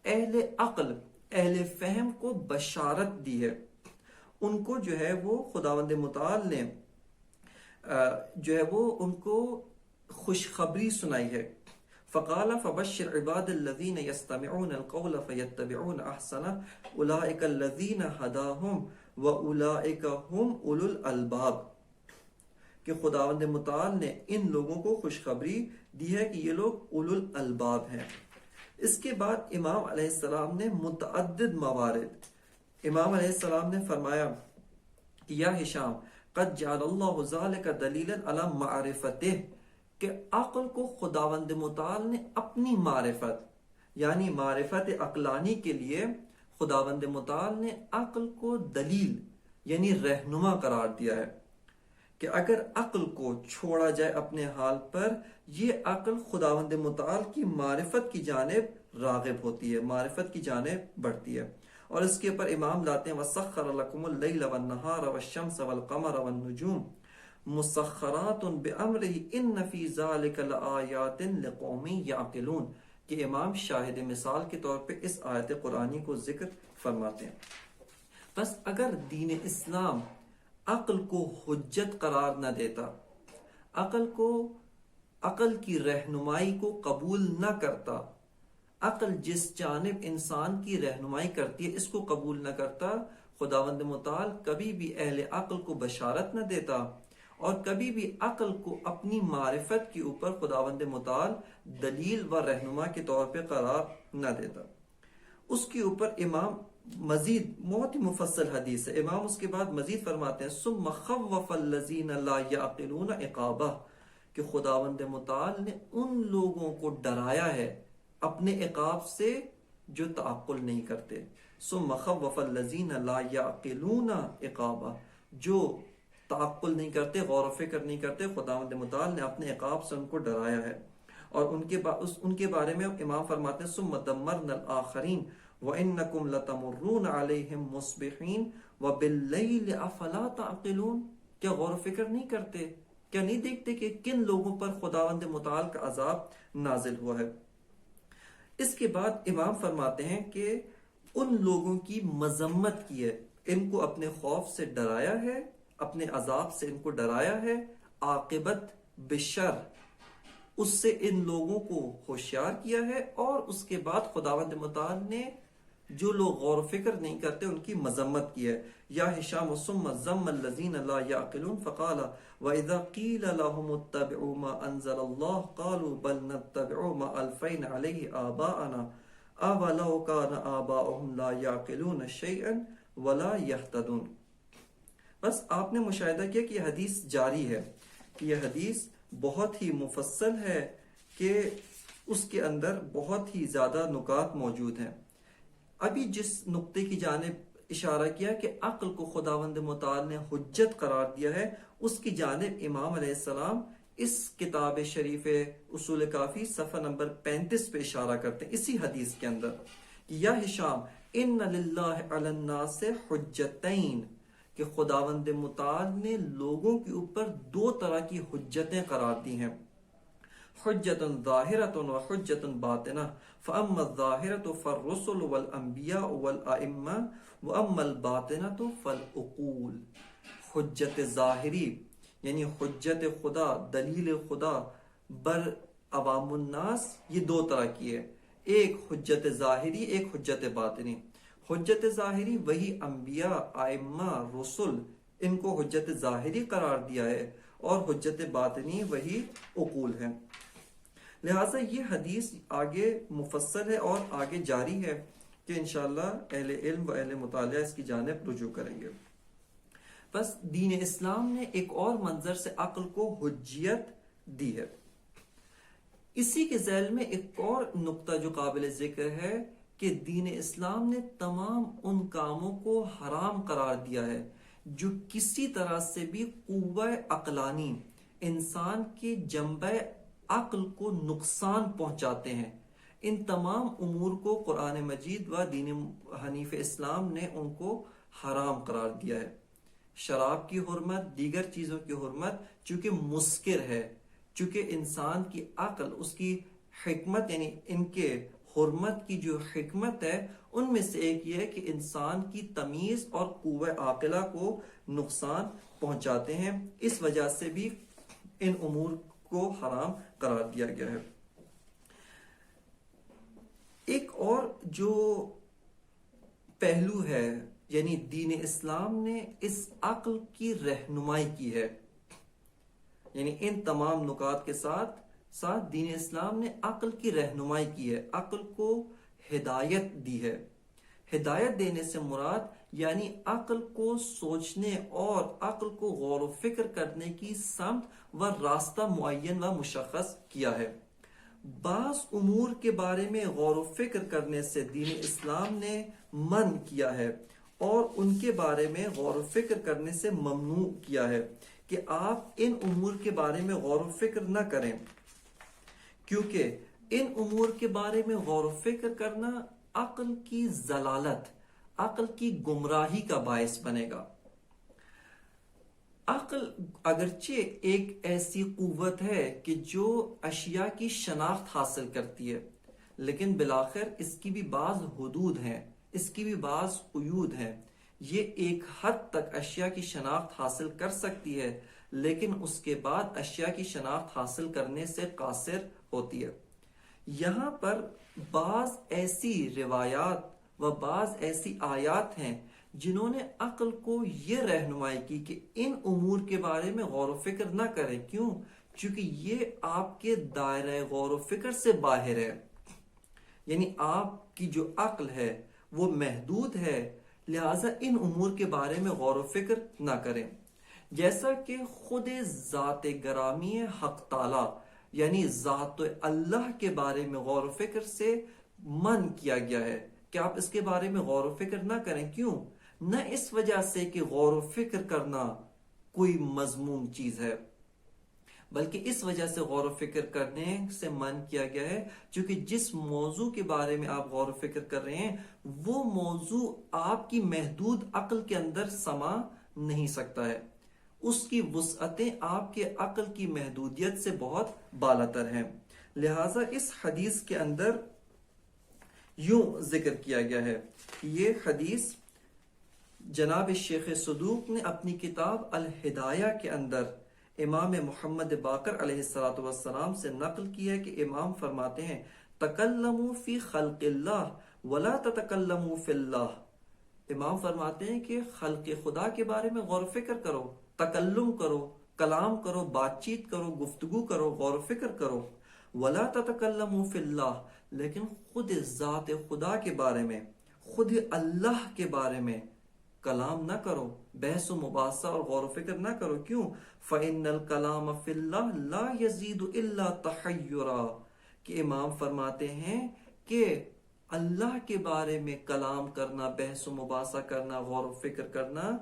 اہل عقل، اہل فہم کو بشارت دی ہے، ان کو جو ہے وہ خداوند متعال نے جو ہے وہ ان کو خوشخبری سنائی ہے۔ فقال فبشر عباد الذین یستمعون القول فیتبعون احسنہ اولئک الذین ہداہم واولئک ہم اولو الالباب، کہ خداوند متعال نے ان لوگوں کو خوشخبری دی ہے کہ یہ لوگ اولو الالباب ہیں۔ اس کے بعد امام علیہ السلام نے متعدد موارد، امام علیہ السلام نے فرمایا کہ یا ہشام قد جعل اللہ ذالک دلیلا علی معرفتہ، کہ عقل کو خداوند متعال نے اپنی معرفت یعنی معرفت عقلانی کے لیے خداوند متعال نے عقل کو دلیل یعنی رہنما قرار دیا ہے، کہ اگر عقل کو چھوڑا جائے اپنے حال پر، یہ عقل خداوند متعال کی معرفت کی جانب راغب ہوتی ہے، معرفت کی جانب بڑھتی ہے۔ اور اس کے اوپر امام لاتے ہیں وَسَخَّرَ لَكُمُ اللَّيْلَ وَالنَّهَارَ وَالشَّمْسَ وَالْقَمَرَ وَالنُّجُومَ مُسَخَّرَاتٌ بِأَمْرِهِ إِنَّ فِي ذَلِكَ لَآيَاتٍ لِقَوْمٍ يَعْقِلُونَ، کہ امام شاہد مثال کے طور پہ اس آیت قرآنی کو ذکر فرماتے ہیں۔ بس اگر دین اسلام عقل کو حجت قرار نہ دیتا، عقل کی رہنمائی کو قبول نہ کرتا، عقل جس جانب انسان کی رہنمائی کرتی ہے اس کو قبول نہ کرتا، خداوند متعال کبھی بھی اہل عقل کو بشارت نہ دیتا، اور کبھی بھی عقل کو اپنی معرفت کے اوپر خداوند متعال دلیل و رہنما کے طور پہ قرار نہ دیتا۔ اس کے اوپر امام مزید بہت ہی مفصل حدیث ہے، امام اس کے بعد مزید فرماتے ہیں ثم خوف الذین لا یعقلون عقابہ، کہ خداوند متعال نے ان لوگوں کو ڈرایا ہے اپنے عقاب سے جو تعقل نہیں کرتے۔ ثم خوف الذین لا یعقلون عقابہ، جو تعقل نہیں کرتے، غور و فکر نہیں کرتے، خداوند متعال نے اپنے عقاب سے ان کو ڈرایا ہے۔ اور ان کے بارے میں امام فرماتے ہیں ثم دمرنا الآخرین، وَإِنَّكُمْ لَتَمُرُّونَ عَلَيْهِمْ مُصْبِحِينَ وَبِاللَّيْلِ أَفَلَا تَعْقِلُونَ. کیا غور و فکر نہیں کرتے؟ کیا نہیں دیکھتے کہ کن لوگوں پر خداوند متعال کا عذاب نازل ہوا ہے؟ اس کے بعد امام فرماتے ہیں کہ ان لوگوں کی مذمت کی ہے، ان کو اپنے خوف سے ڈرایا ہے، اپنے عذاب سے ان کو ڈرایا ہے، عاقبت بشر اس سے ان لوگوں کو ہوشیار کیا ہے، اور اس کے بعد خداوند متعال نے جو لوگ غور و فکر نہیں کرتے ان کی مذمت کی ہے. یا ہشام ثم ذم الذین لا یعقلون فقال وَإِذَا قِیلَ لَهُمُ اتَّبِعُوا مَا أَنزَلَ اللَّهُ قَالُوا بَلْ نَتَّبِعُ مَا أَلْفَيْنَا عَلَيْهِ آبَاءَنَا أَوَلَوْ كَانَ آبَاؤُهُمْ لَا يَعْقِلُونَ شَيْئًا وَلَا يَهْتَدُونَ. بس آپ نے مشاہدہ کیا کہ یہ حدیث جاری ہے، کہ یہ حدیث بہت ہی مفصل ہے، کہ اس کے اندر بہت ہی زیادہ نکات موجود ہیں. ابھی جس نقطے کی جانب اشارہ کیا کہ عقل کو خداوند متعال نے حجت قرار دیا ہے، اس کی جانب امام علیہ السلام اس کتاب شریف اصول کافی صفحہ نمبر 35 پہ اشارہ کرتے ہیں اسی حدیث کے اندر کہ یا ہشام ان للہ علی الناس حجتین، کہ خداوند متعال نے لوگوں کے اوپر دو طرح کی حجتیں قرار دی ہیں، حجت ظاہرۃ و حجت باطنہ. فاما الظاہرۃ فالرسل والانبیاء والائمہ واما الباطنۃ فالعقول. حجت ظاہری یعنی حجت خدا، دلیل خدا بر عوام الناس، یہ دو طرح کی ہے، ایک حجت ظاہری، ایک حجت باطنی. حجت ظاہری وہی انبیاء، ائمہ، رسل، ان کو حجت ظاہری قرار دیا ہے، اور حجت باطنی وہی عقول ہے. لہٰذا یہ حدیث آگے مفصل ہے اور آگے جاری ہے کہ انشاءاللہ اہل علم و اہل مطالعہ اس کی جانب رجوع کریں گے. بس دین اسلام نے ایک اور منظر سے عقل کو حجیت دی ہے. اسی کے ذیل میں ایک اور نقطہ جو قابل ذکر ہے کہ دین اسلام نے تمام ان کاموں کو حرام قرار دیا ہے جو کسی طرح سے بھی قوہ عقلانی، انسان کے جنبہ عقل کو نقصان پہنچاتے ہیں. ان تمام امور کو قرآن مجید و دین حنیف اسلام نے ان کو حرام قرار دیا ہے. شراب کی حرمت، دیگر چیزوں کی حرمت، چونکہ مسکر ہے، چونکہ انسان کی عقل، اس کی حکمت، یعنی ان کے حرمت کی جو حکمت ہے ان میں سے ایک یہ ہے کہ انسان کی تمیز اور قوہ عاقلہ کو نقصان پہنچاتے ہیں. اس وجہ سے بھی ان امور کو حرام قرار دیا گیا ہے. ایک اور جو پہلو ہے، یعنی دین اسلام نے اس عقل کی رہنمائی کی ہے، یعنی ان تمام نکات کے ساتھ ساتھ دین اسلام نے عقل کی رہنمائی کی ہے، عقل کو ہدایت دی ہے. ہدایت دینے سے مراد یعنی عقل کو سوچنے اور عقل کو غور و فکر کرنے کی سمت و راستہ معین و مشخص کیا ہے. بعض امور کے بارے میں غور و فکر کرنے سے دین اسلام نے منع کیا ہے، اور ان کے بارے میں غور و فکر کرنے سے ممنوع کیا ہے کہ آپ ان امور کے بارے میں غور و فکر نہ کریں، کیونکہ ان امور کے بارے میں غور و فکر کرنا عقل کی ضلالت، عقل کی گمراہی کا باعث بنے گا. عقل اگرچہ ایک ایسی قوت ہے کہ جو اشیاء کی شناخت حاصل کرتی ہے، لیکن بالآخر اس کی بھی بعض حدود ہیں، اس کی بھی بعض قیود ہیں. یہ ایک حد تک اشیاء کی شناخت حاصل کر سکتی ہے، لیکن اس کے بعد اشیاء کی شناخت حاصل کرنے سے قاصر ہوتی ہے. یہاں پر بعض ایسی روایات و بعض ایسی آیات ہیں جنہوں نے عقل کو یہ رہنمائی کی کہ ان امور کے بارے میں غور و فکر نہ کریں. کیوں؟ چونکہ یہ آپ کے دائرہ غور و فکر سے باہر ہے، یعنی آپ کی جو عقل ہے وہ محدود ہے، لہٰذا ان امور کے بارے میں غور و فکر نہ کریں. جیسا کہ خود ذات گرامی حق تعالی یعنی ذات اللہ کے بارے میں غور و فکر سے منع کیا گیا ہے کہ آپ اس کے بارے میں غور و فکر نہ کریں. کیوں؟ نہ اس وجہ سے کہ غور و فکر کرنا کوئی مذموم چیز ہے، بلکہ اس وجہ سے غور و فکر کرنے سے من کیا گیا ہے چونکہ جس موضوع کے بارے میں آپ غور و فکر کر رہے ہیں وہ موضوع آپ کی محدود عقل کے اندر سما نہیں سکتا ہے، اس کی وسعتیں آپ کے عقل کی محدودیت سے بہت بالاتر ہیں۔ لہٰذا اس حدیث کے اندر یوں ذکر کیا گیا ہے، یہ حدیث جناب شیخ صدوق نے اپنی کتاب الہدایہ کے اندر امام محمد باقر علیہ السلام سے نقل کی ہے کہ امام فرماتے ہیں تکلموا فی خلق اللہ ولا تتکلموا فی اللہ۔ امام فرماتے ہیں کہ خلق خدا کے بارے میں غور و فکر کرو، تکلم کرو، کلام کرو، بات چیت کرو، گفتگو کرو، غور و فکر کرو، ولا تتکلموا فی اللہ، لیکن خود ذات خدا کے بارے میں، خود اللہ کے بارے میں کلام نہ کرو، بحث و مباحثہ اور غور و فکر نہ کرو۔ کیوں؟ فَإِنَّ الْكَلَامَ فِي اللَّهِ لَا يَزِيدُ إِلَّا تَحَيُّرًا، کہ امام فرماتے ہیں کہ اللہ کے بارے میں کلام کرنا، بحث و مباحثہ کرنا، غور و فکر کرنا،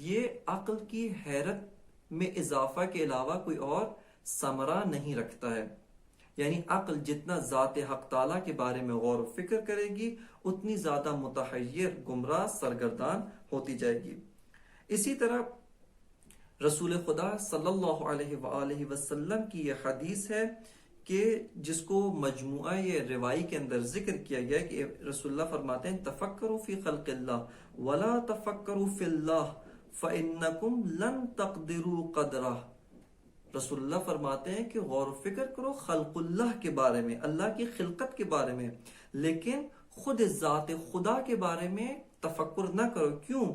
یہ عقل کی حیرت میں اضافہ کے علاوہ کوئی اور ثمرہ نہیں رکھتا ہے۔ یعنی عقل جتنا ذات حق تعالیٰ کے بارے میں غور و فکر کرے گی اتنی زیادہ متحیر، گمراہ، سرگردان ہوتی جائے گی۔ اسی طرح رسول خدا صلی اللہ علیہ وآلہ وسلم کی یہ حدیث ہے کہ جس کو مجموعہ یہ روائی کے اندر ذکر کیا گیا ہے کہ رسول اللہ فرماتے ہیں تفکروا فی خلق اللہ ولا تفکروا فی اللہ فإنکم لن تقدروا قدرہ۔ رسول اللہ فرماتے ہیں کہ غور و فکر کرو خلق اللہ کے بارے میں، اللہ کی خلقت کے بارے میں، لیکن خود ذات خدا کے بارے میں تفکر نہ کرو۔ کیوں؟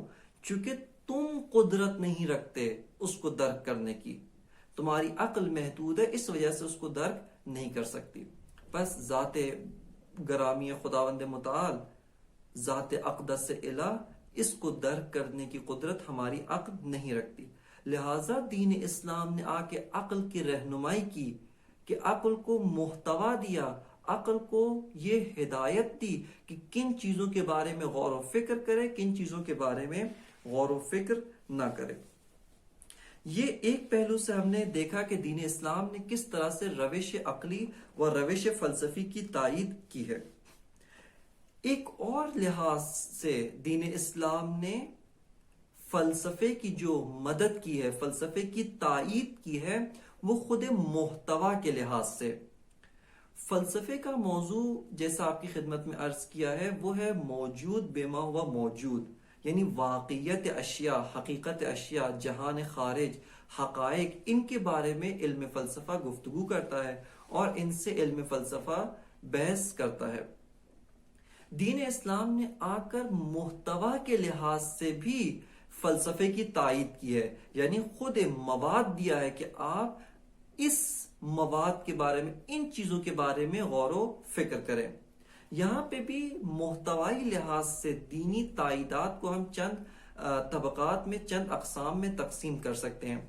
چونکہ تم قدرت نہیں رکھتے اس کو درک کرنے کی، تمہاری عقل محدود ہے، اس وجہ سے اس کو درک نہیں کر سکتی۔ بس ذات گرامی خداوند متعال، ذات اقدس الہ، اس کو درک کرنے کی قدرت ہماری عقل نہیں رکھتی۔ لہٰذا دین اسلام نے آ کے عقل کی رہنمائی کی کہ عقل کو محتوا دیا، عقل کو یہ ہدایت دی کہ کن چیزوں کے بارے میں غور و فکر کرے، کن چیزوں کے بارے میں غور و فکر نہ کرے۔ یہ ایک پہلو سے ہم نے دیکھا کہ دین اسلام نے کس طرح سے روش عقلی و روش فلسفی کی تائید کی ہے۔ ایک اور لحاظ سے دین اسلام نے فلسفے کی جو مدد کی ہے، فلسفے کی تائید کی ہے، وہ خود محتوا کے لحاظ سے۔ فلسفے کا موضوع جیسا آپ کی خدمت میں عرض کیا ہے وہ ہے موجود بما ہوا موجود، یعنی واقعیت اشیاء، حقیقت اشیاء، جہان خارج، حقائق، ان کے بارے میں علم فلسفہ گفتگو کرتا ہے اور ان سے علم فلسفہ بحث کرتا ہے۔ دین اسلام نے آ کر محتوا کے لحاظ سے بھی فلسفے کی تائید کی ہے، یعنی خود مواد دیا ہے کہ آپ اس مواد کے بارے میں، ان چیزوں کے بارے میں غور و فکر کریں۔ یہاں پہ بھی محتوائی لحاظ سے دینی تائیدات کو ہم چند طبقات میں، چند اقسام میں تقسیم کر سکتے ہیں۔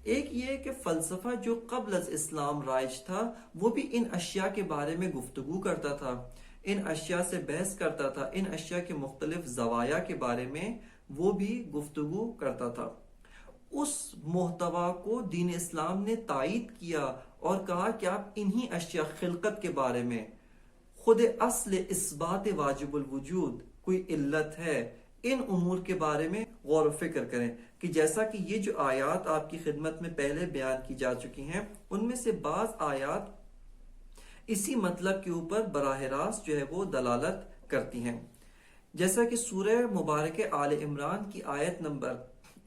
ایک یہ کہ فلسفہ جو قبل از اسلام رائج تھا وہ بھی ان اشیاء کے بارے میں گفتگو کرتا تھا، ان اشیاء سے بحث کرتا تھا، ان اشیاء کے مختلف زوایا کے بارے میں وہ بھی گفتگو کرتا تھا۔ اس محتوا کو دین اسلام نے تائید کیا اور کہا کہ آپ انہی اشیاء، خلقت کے بارے میں، خود اصل اثبات واجب الوجود، کوئی علت ہے، ان امور کے بارے میں غور و فکر کریں کہ جیسا کہ یہ جو آیات آپ کی خدمت میں پہلے بیان کی جا چکی ہیں ان میں سے بعض آیات اسی مطلب کے اوپر براہ راست جو ہے وہ دلالت کرتی ہیں، جیسا کہ سورہ مبارک آل عمران کی آیت نمبر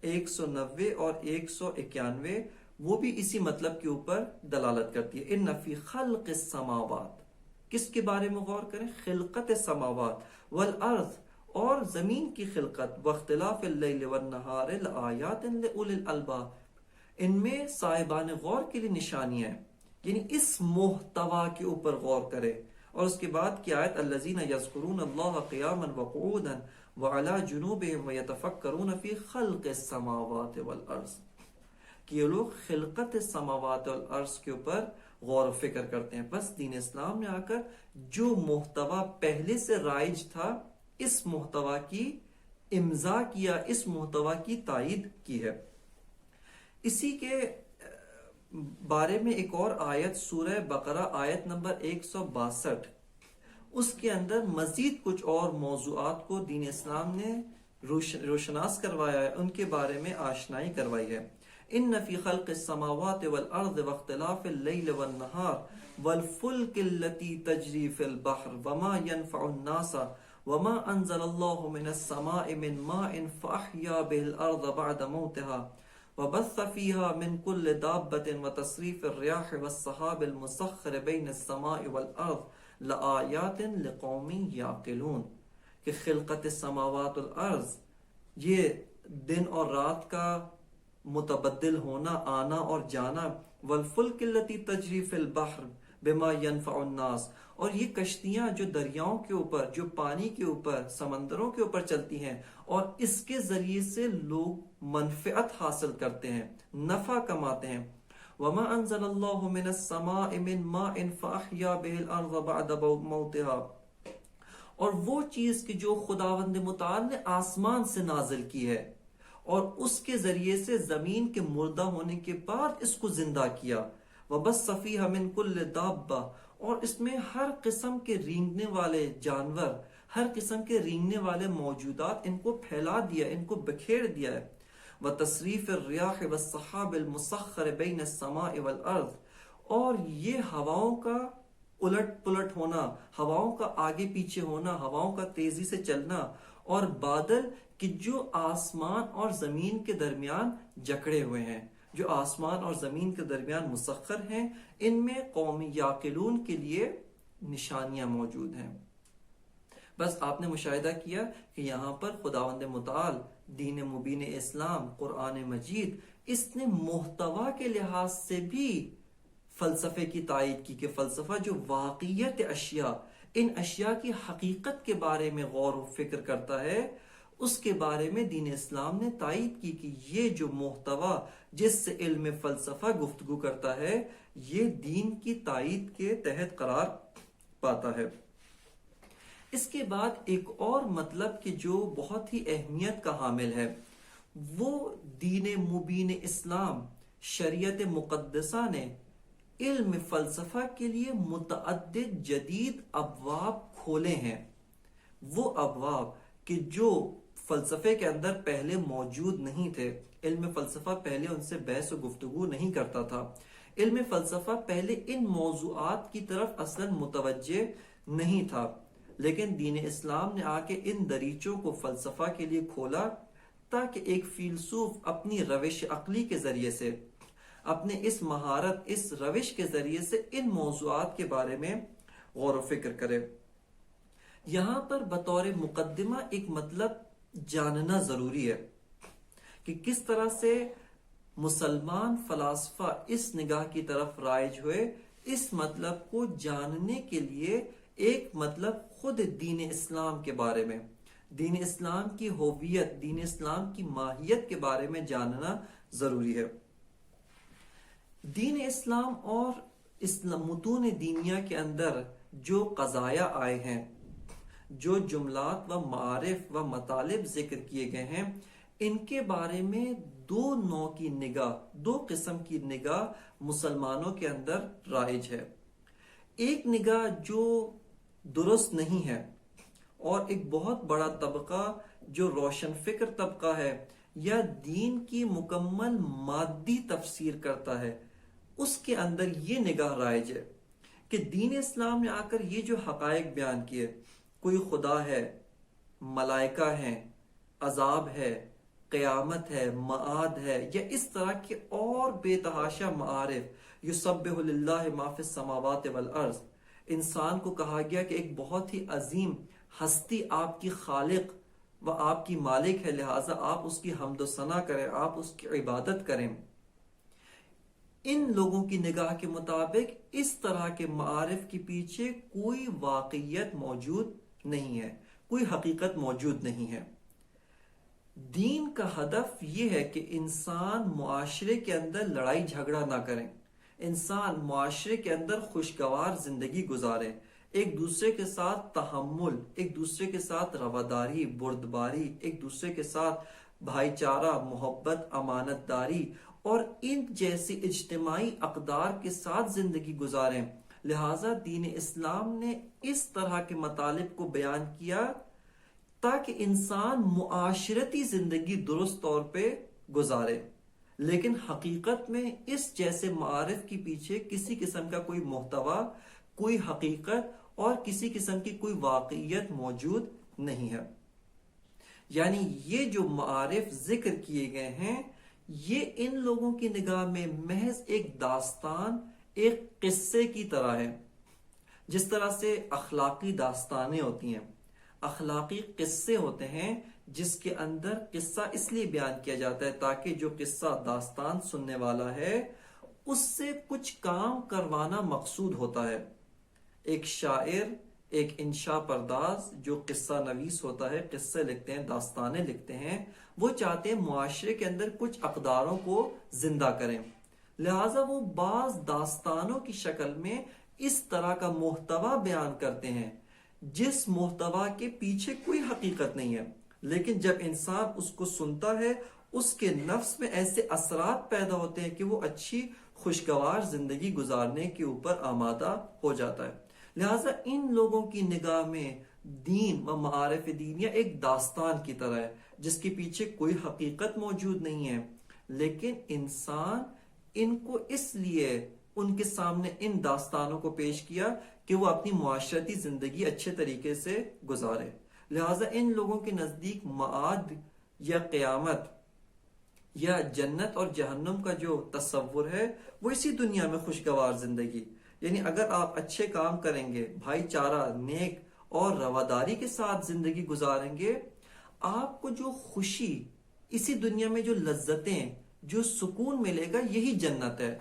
190 اور 191 وہ بھی اسی مطلب کے اوپر دلالت کرتی ہے۔ ان فی خلق السماوات، کس کے بارے میں غور کریں؟ خلقت السماوات والارض، اور زمین کی خلقت، واختلاف اللیل والنہار لآیات لأولی الالباب، ان میں صاحبان غور کے لیے نشانیاں ہیں، یعنی اس محتوا کے اوپر غور کرے۔ اور اس کے بعد کی آیت الذین یذکرون اللہ قیاما وقعودا وعلی جنوبہم ویتفکرون فی خلق السماوات والارض، کہ یہ لوگ خلقت السماوات والارض کے اوپر غور و فکر کرتے ہیں۔ بس دین اسلام نے آ کر جو محتوا پہلے سے رائج تھا اس محتوا کی امضا کیا، اس محتوا کی تائید کی ہے۔ اسی کے بارے میں ایک اور آیت سورہ بقرہ آیت نمبر 162، اس کے اندر مزید کچھ اور موضوعات کو دین اسلام نے روشناس کروایا ہے، ان کے بارے میں آشنائی کروائی ہے۔ ان فی خلق السماوات والارض واختلاف اللیل والنہار والفلک التي تجری فی البحر وما ينفع الناس وما انزل اللہ من السماء من ماء فاحیا به الارض بعد موتها وبث فيها من كل دابة وتصريف الرياح والسحاب المسخر بين السماء والارض لآیات لقوم یعقلون، کہ خلقت السماوات والارض، یہ دن اور رات کا متبدل ہونا، آنا اور جانا، والفلک التي تجری فی البحر بما ينفع الناس، اور یہ کشتیاں جو دریاؤں کے اوپر، جو پانی کے اوپر، سمندروں کے اوپر چلتی ہیں اور اس کے ذریعے سے لوگ منفعت حاصل کرتے ہیں، نفع کماتے ہیں۔ وما انزل اللہ من السماء من ماء فاحیا به الارض بعد موتها، اور وہ چیز کہ جو خداوند متعال نے آسمان سے نازل کی ہے اور اس کے ذریعے سے زمین کے مردہ ہونے کے بعد اس کو زندہ کیا، وبث فیہا من کل دابہ، اور اس میں ہر قسم کے رینگنے والے جانور، ہر قسم کے رینگنے والے موجودات، ان کو پھیلا دیا، ان کو بکھیر دیا ہے۔ وتصریف الریاح والسحاب المسخر بین السماء والارض، اور یہ ہواؤں کا الٹ پلٹ ہونا، ہواؤں کا آگے پیچھے ہونا، ہواؤں کا تیزی سے چلنا، اور بادل کہ جو آسمان اور زمین کے درمیان جکڑے ہوئے ہیں، جو آسمان اور زمین کے درمیان مسخر ہیں، ان میں قوم یعقلون کے لیے نشانیاں موجود ہیں۔ بس آپ نے مشاہدہ کیا کہ یہاں پر خداوند متعال دین مبین اسلام قرآن مجید، اس نے محتوا کے لحاظ سے بھی فلسفے کی تائید کی، کہ فلسفہ جو واقعیت اشیاء، ان اشیاء کی حقیقت کے بارے میں غور و فکر کرتا ہے، اس کے بارے میں دین اسلام نے تائید کی کہ یہ جو محتوا جس سے علم فلسفہ گفتگو کرتا ہے، یہ دین کی تائید کے تحت قرار پاتا ہے۔ اس کے بعد ایک اور مطلب کہ جو بہت ہی اہمیت کا حامل ہے، وہ دین مبین اسلام شریعت مقدسہ نے علم فلسفہ کے لیے متعدد جدید ابواب کھولے ہیں، وہ ابواب کہ جو فلسفے کے اندر پہلے موجود نہیں تھے۔ علم فلسفہ پہلے ان سے بحث و گفتگو نہیں کرتا تھا، علم فلسفہ پہلے ان موضوعات کی طرف اصلاً متوجہ نہیں تھا، لیکن دین اسلام نے آ کے ان دریچوں کو فلسفہ کے لیے کھولا تاکہ ایک فیلسوف اپنی روش عقلی کے ذریعے سے، اپنے اس مہارت، اس روش کے ذریعے سے ان موضوعات کے بارے میں غور و فکر کرے۔ یہاں پر بطور مقدمہ ایک مطلب جاننا ضروری ہے کہ کس طرح سے مسلمان فلاسفہ اس نگاہ کی طرف رائج ہوئے۔ اس مطلب کو جاننے کے لیے ایک مطلب خود دین اسلام کے بارے میں، دین اسلام کی ہویت، دین اسلام کی ماہیت کے بارے میں جاننا ضروری ہے۔ دین اسلام اور متون دینیہ کے اندر جو قضایا آئے ہیں، جو جملات و معارف و مطالب ذکر کیے گئے ہیں، ان کے بارے میں دو نوع کی نگاہ، دو قسم کی نگاہ مسلمانوں کے اندر رائج ہے۔ ایک نگاہ جو درست نہیں ہے، اور ایک بہت بڑا طبقہ جو روشن فکر طبقہ ہے یا دین کی مکمل مادی تفسیر کرتا ہے، اس کے اندر یہ نگاہ رائج ہے کہ دین اسلام نے آ کر یہ جو حقائق بیان کیے، کوئی خدا ہے، ملائکہ ہیں، عذاب ہے، قیامت ہے، معاد ہے، یا اس طرح کے اور بے تحاشا معارف، یسبح للہ ما فی السماوات والارض، انسان کو کہا گیا کہ ایک بہت ہی عظیم ہستی آپ کی خالق و آپ کی مالک ہے، لہٰذا آپ اس کی حمد و ثنا کریں، آپ اس کی عبادت کریں۔ ان لوگوں کی نگاہ کے مطابق اس طرح کے معارف کے پیچھے کوئی واقعیت موجود نہیں ہے، کوئی حقیقت موجود نہیں ہے۔ دین کا ہدف یہ ہے کہ انسان معاشرے کے اندر لڑائی جھگڑا نہ کریں، انسان معاشرے کے اندر خوشگوار زندگی گزارے، ایک دوسرے کے ساتھ تحمل، ایک دوسرے کے ساتھ رواداری، بردباری، ایک دوسرے کے ساتھ بھائی چارہ، محبت، امانت داری اور ان جیسی اجتماعی اقدار کے ساتھ زندگی گزاریں۔ لہٰذا دین اسلام نے اس طرح کے مطالب کو بیان کیا تاکہ انسان معاشرتی زندگی درست طور پہ گزارے، لیکن حقیقت میں اس جیسے معارف کے پیچھے کسی قسم کا کوئی محتوا، کوئی حقیقت اور کسی قسم کی کوئی واقعیت موجود نہیں ہے۔ یعنی یہ جو معارف ذکر کیے گئے ہیں یہ ان لوگوں کی نگاہ میں محض ایک داستان، ایک قصے کی طرح ہے، جس طرح سے اخلاقی داستانیں ہوتی ہیں، اخلاقی قصے ہوتے ہیں جس کے اندر قصہ اس لیے بیان کیا جاتا ہے تاکہ جو قصہ داستان سننے والا ہے اس سے کچھ کام کروانا مقصود ہوتا ہے۔ ایک شاعر، ایک انشاء پرداز جو قصہ نویس ہوتا ہے، قصے لکھتے ہیں، داستانیں لکھتے ہیں، وہ چاہتے ہیں معاشرے کے اندر کچھ اقداروں کو زندہ کریں، لہٰذا وہ بعض داستانوں کی شکل میں اس طرح کا محتوا بیان کرتے ہیں جس محتوا کے پیچھے کوئی حقیقت نہیں ہے، لیکن جب انسان اس کو سنتا ہے اس کے نفس میں ایسے اثرات پیدا ہوتے ہیں کہ وہ اچھی خوشگوار زندگی گزارنے کے اوپر آمادہ ہو جاتا ہے۔ لہٰذا ان لوگوں کی نگاہ میں دین و معارف دینیہ ایک داستان کی طرح ہے جس کے پیچھے کوئی حقیقت موجود نہیں ہے، لیکن انسان ان کو اس لیے ان کے سامنے ان داستانوں کو پیش کیا کہ وہ اپنی معاشرتی زندگی اچھے طریقے سے گزارے۔ لہٰذا ان لوگوں کے نزدیک معاد یا قیامت یا جنت اور جہنم کا جو تصور ہے وہ اسی دنیا میں خوشگوار زندگی، یعنی اگر آپ اچھے کام کریں گے، بھائی چارہ، نیک اور رواداری کے ساتھ زندگی گزاریں گے، آپ کو جو خوشی اسی دنیا میں، جو لذتیں، جو سکون ملے گا، یہی جنت ہے۔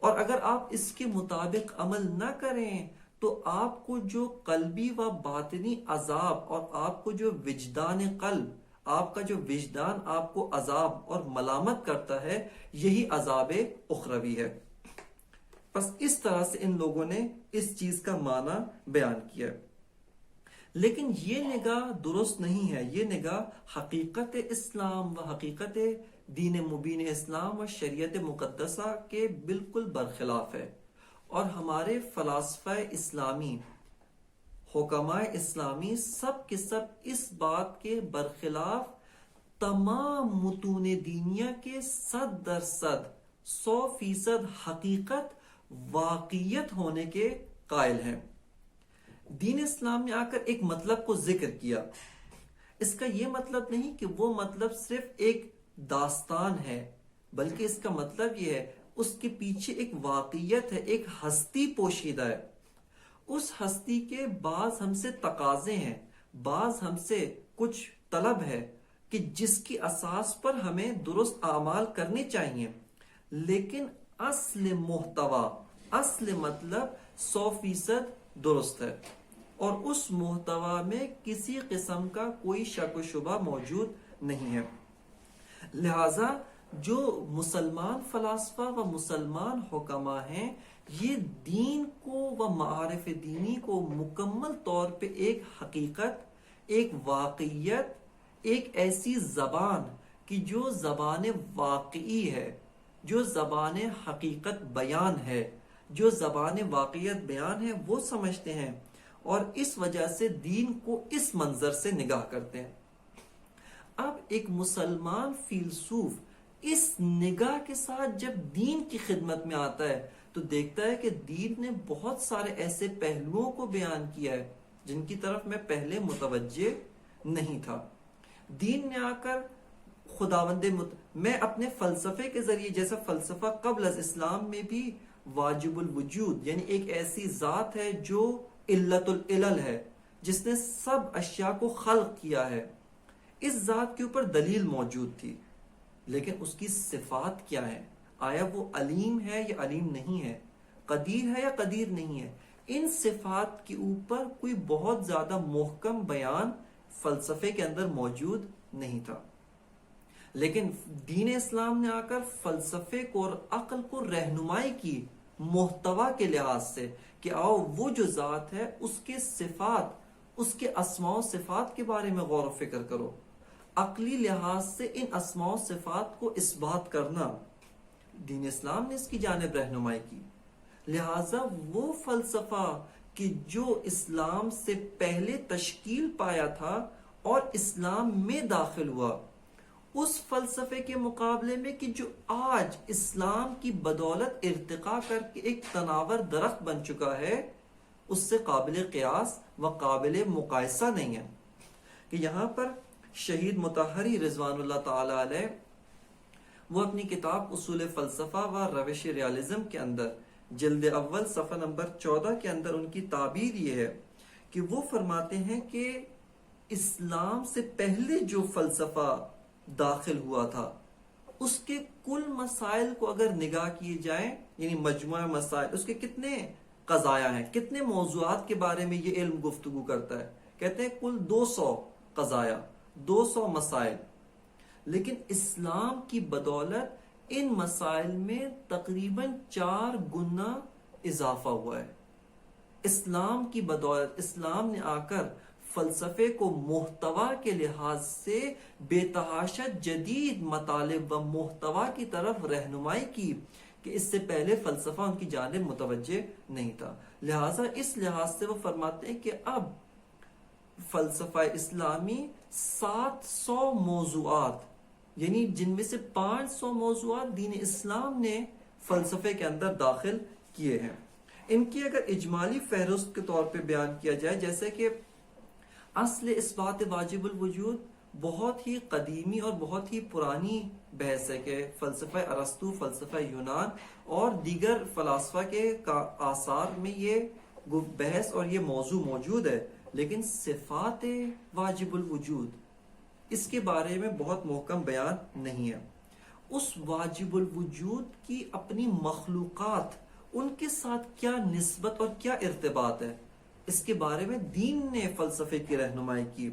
اور اگر آپ اس کے مطابق عمل نہ کریں تو آپ کو جو قلبی و باطنی عذاب اور آپ کو جو وجدان قلب، آپ کا جو وجدان آپ کو عذاب اور ملامت کرتا ہے، یہی عذاب اخروی ہے۔ بس اس طرح سے ان لوگوں نے اس چیز کا معنی بیان کیا، لیکن یہ نگاہ درست نہیں ہے۔ یہ نگاہ حقیقت اسلام و حقیقت دین مبین اسلام و شریعت مقدسہ کے بالکل برخلاف ہے، اور ہمارے فلاسفہ اسلامی، حکماء اسلامی سب کے سب اس بات کے برخلاف تمام متون دینیہ کے 100% 100% حقیقت، واقعیت ہونے کے قائل ہیں۔ دین اسلام نے آ کر ایک مطلب کو ذکر کیا، اس کا یہ مطلب نہیں کہ وہ مطلب صرف ایک داستان ہے، بلکہ اس کا مطلب یہ ہے اس کے پیچھے ایک واقعیت ہے، ایک ہستی پوشیدہ ہے۔ اس ہستی کے بعض ہم سے تقاضے ہیں، بعض ہم سے کچھ طلب ہے کہ جس کی اساس پر ہمیں درست اعمال کرنے چاہیے، لیکن اصل محتوا، اصل مطلب 100% درست ہے، اور اس محتوا میں کسی قسم کا کوئی شک و شبہ موجود نہیں ہے۔ لہٰذا جو مسلمان فلاسفہ و مسلمان حکماء ہیں، یہ دین کو و معارف دینی کو مکمل طور پہ ایک حقیقت، ایک واقعیت، ایک ایسی زبان کہ جو زبان واقعی ہے، جو زبان حقیقت بیان ہے، جو زبان واقعیت بیان ہے، وہ سمجھتے ہیں، اور اس وجہ سے دین کو اس منظر سے نگاہ کرتے ہیں۔ اب ایک مسلمان فیلسوف اس نگاہ کے ساتھ جب دین کی خدمت میں آتا ہے تو دیکھتا ہے کہ دین نے بہت سارے ایسے پہلوؤں کو بیان کیا ہے جن کی طرف میں پہلے متوجہ نہیں تھا۔ دین نے آ کر میں اپنے فلسفے کے ذریعے، جیسا فلسفہ قبل از اسلام میں بھی واجب الوجود، یعنی ایک ایسی ذات ہے جو علت العلل ہے، جس نے سب اشیاء کو خلق کیا ہے، اس ذات کے اوپر دلیل موجود تھی، لیکن اس کی صفات کیا ہے؟ آیا وہ علیم ہے یا علیم نہیں ہے؟ قدیر ہے یا قدیر نہیں ہے؟ ان صفات کے اوپر کوئی بہت زیادہ محکم بیان فلسفے کے اندر موجود نہیں تھا، لیکن دین اسلام نے آ کر فلسفے کو اور عقل کو رہنمائی کی محتوا کے لحاظ سے کہ آؤ وہ جو ذات ہے اس کے صفات، اس کے اسماء و صفات کے بارے میں غور و فکر کرو، عقلی لحاظ سے ان اسماء و صفات کو اثبات کرنا، دین اسلام نے اس کی جانب رہنمائی کی. لہٰذا وہ فلسفہ کہ جو اسلام سے پہلے تشکیل پایا تھا اور اسلام میں داخل ہوا، اس فلسفے کے مقابلے میں کہ جو آج اسلام کی بدولت ارتقا کر کے ایک تناور درخت بن چکا ہے، اس سے قابل قیاس و قابل مقایسہ نہیں ہے. کہ یہاں پر شہید مطہری رضوان اللہ تعالی علیہ وہ اپنی کتاب اصول فلسفہ و روش ریالزم کے اندر جلد اول صفحہ نمبر 14 کے اندر ان کی تعبیر یہ ہے کہ وہ فرماتے ہیں کہ اسلام سے پہلے جو فلسفہ داخل ہوا تھا اس کے کل مسائل کو اگر نگاہ کیے جائیں، یعنی مجموعہ مسائل، اس کے کتنے قضایا ہیں، کتنے موضوعات کے بارے میں یہ علم گفتگو کرتا ہے. کہتے ہیں کل 200 قضایا، 200 مسائل. لیکن اسلام کی بدولت ان مسائل میں تقریباً 4 گنا اضافہ ہوا ہے. اسلام کی بدولت اسلام نے آ کر فلسفے کو محتوا کے لحاظ سے بے تحاشا جدید مطالب و محتوا کی طرف رہنمائی کی کہ اس سے پہلے فلسفہ ان کی جانب متوجہ نہیں تھا. لہٰذا اس لحاظ سے وہ فرماتے ہیں کہ اب فلسفہ اسلامی 700 موضوعات، یعنی جن میں سے 500 موضوعات دین اسلام نے فلسفے کے اندر داخل کیے ہیں. ان کی اگر اجمالی فہرست کے طور پہ بیان کیا جائے، جیسے کہ اصل اثبات واجب الوجود بہت ہی قدیمی اور بہت ہی پرانی بحث ہے کہ فلسفہ ارسطو، فلسفہ یونان اور دیگر فلاسفہ کے آثار میں یہ بحث اور یہ موضوع موجود ہے. لیکن صفات واجب الوجود اس کے بارے میں بہت محکم بیان نہیں ہے. اس واجب الوجود کی اپنی مخلوقات، ان کے ساتھ کیا نسبت اور کیا ارتباط ہے، اس کے بارے میں دین نے فلسفے کی رہنمائی کی.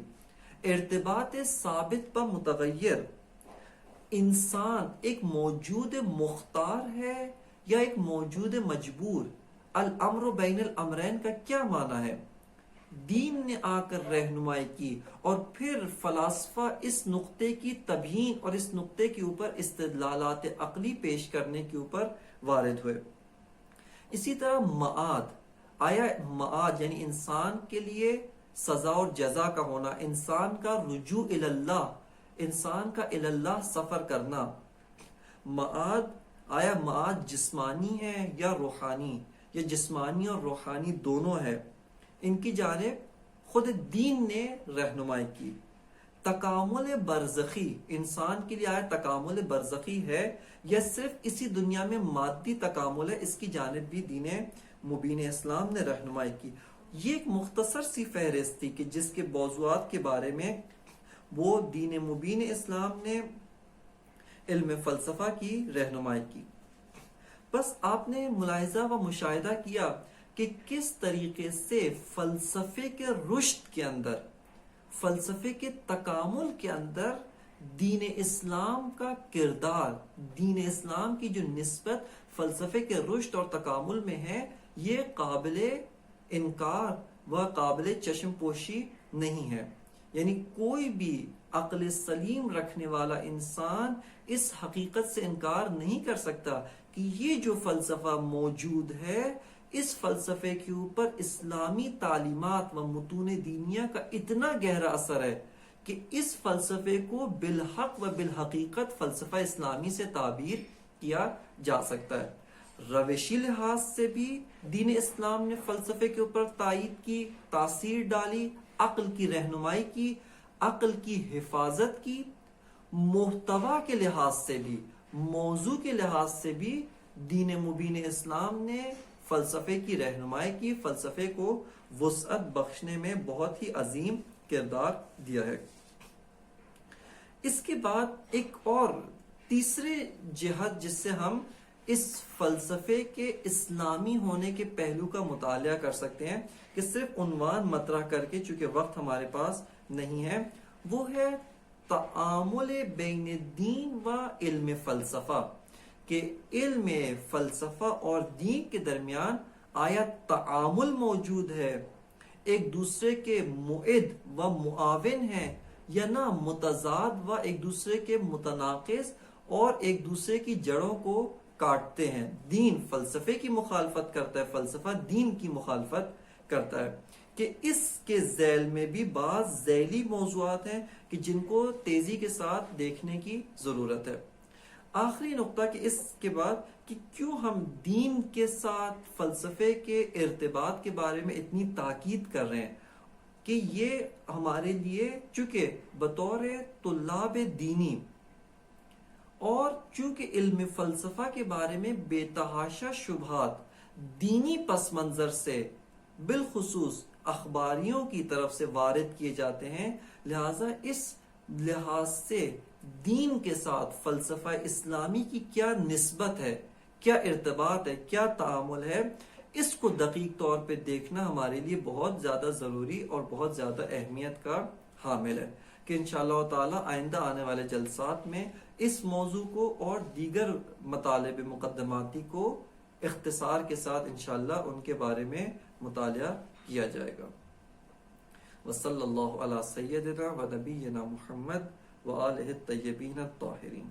ارتباط ثابت و متغیر، انسان ایک موجود مختار ہے یا ایک موجود مجبور، الامر بین الامرین کا کیا معنی ہے، دین نے آ کر رہنمائی کی. اور پھر فلاسفہ اس نقطے کی تبیین اور اس نقطے کے اوپر استدلالات عقلی پیش کرنے کے اوپر وارد ہوئے. اسی طرح معاد، آیا معاد یعنی انسان کے لیے سزا اور جزا کا ہونا، انسان کا رجوع اللہ، انسان کا اللہ سفر کرنا. معاد، آیا معاد جسمانی ہے یا روحانی، یا جسمانی اور روحانی دونوں ہے، ان کی جانب خود دین نے رہنمائی کی. تکامل برزخی، انسان کے لیے آیا تکامل برزخی ہے یا صرف اسی دنیا میں مادی تکامل ہے، اس کی جانب بھی دین مبین اسلام نے رہنمائی کی. یہ ایک مختصر سی فہرست تھی کہ جس کے موضوعات کے بارے میں وہ دین مبین اسلام نے علم فلسفہ کی رہنمائی کی. بس آپ نے ملاحظہ و مشاہدہ کیا کہ کس طریقے سے فلسفے کے رشد کے اندر، فلسفے کے تکامل کے اندر دین اسلام کا کردار، دین اسلام کی جو نسبت فلسفے کے رشد اور تکامل میں ہے، یہ قابل انکار و قابل چشم پوشی نہیں ہے. یعنی کوئی بھی عقل سلیم رکھنے والا انسان اس حقیقت سے انکار نہیں کر سکتا کہ یہ جو فلسفہ موجود ہے، اس فلسفے کے اوپر اسلامی تعلیمات و متون دینیہ کا اتنا گہرا اثر ہے کہ اس فلسفے کو بالحق و بالحقیقت فلسفہ اسلامی سے تعبیر کیا جا سکتا ہے. روشی لحاظ سے بھی دین اسلام نے فلسفے کے اوپر تائید کی، تاثیر ڈالی، عقل کی رہنمائی کی، عقل کی حفاظت کی. محتوا کے لحاظ سے بھی، موضوع کے لحاظ سے بھی دین مبین اسلام نے فلسفے کی رہنمائی کی، فلسفے کو وسعت بخشنے میں بہت ہی عظیم کردار دیا ہے. اس کے بعد ایک اور تیسرے جہت جس سے ہم اس فلسفے کے اسلامی ہونے کے پہلو کا مطالعہ کر سکتے ہیں، کہ صرف عنوان مطرح کر کے چونکہ وقت ہمارے پاس نہیں ہے، وہ ہے تعامل بین دین و علم فلسفہ. کہ علم فلسفہ اور دین کے درمیان آیا تعامل موجود ہے، ایک دوسرے کے معد و معاون ہیں، یا نہ متضاد و ایک دوسرے کے متناقض اور ایک دوسرے کی جڑوں کو کاٹتے ہیں. دین فلسفے کی مخالفت کرتا ہے، فلسفہ دین کی مخالفت کرتا ہے. کہ اس کے ذیل میں بھی بعض ذیلی موضوعات ہیں کہ جن کو تیزی کے ساتھ دیکھنے کی ضرورت ہے. آخری نقطہ کہ اس کے بعد کہ کیوں ہم دین کے ساتھ فلسفے کے ارتباط کے بارے میں اتنی تاکید کر رہے ہیں، کہ یہ ہمارے لیے چونکہ بطور طلاب دینی اور چونکہ علم فلسفہ کے بارے میں بے تحاشا شبہات دینی پس منظر سے بالخصوص اخباریوں کی طرف سے وارد کیے جاتے ہیں، لہٰذا اس لحاظ سے دین کے ساتھ فلسفہ اسلامی کی کیا نسبت ہے، کیا ارتباط ہے، کیا تعامل ہے، اس کو دقیق طور پہ دیکھنا ہمارے لیے بہت زیادہ ضروری اور بہت زیادہ اہمیت کا حامل ہے. کہ انشاءاللہ تعالی آئندہ آنے والے جلسات میں اس موضوع کو اور دیگر مطالب مقدماتی کو اختصار کے ساتھ انشاءاللہ ان کے بارے میں مطالعہ کیا جائے گا. وصلی اللہ علی سیدنا و نبینا محمد وآلہ الطیبین الطاہرین.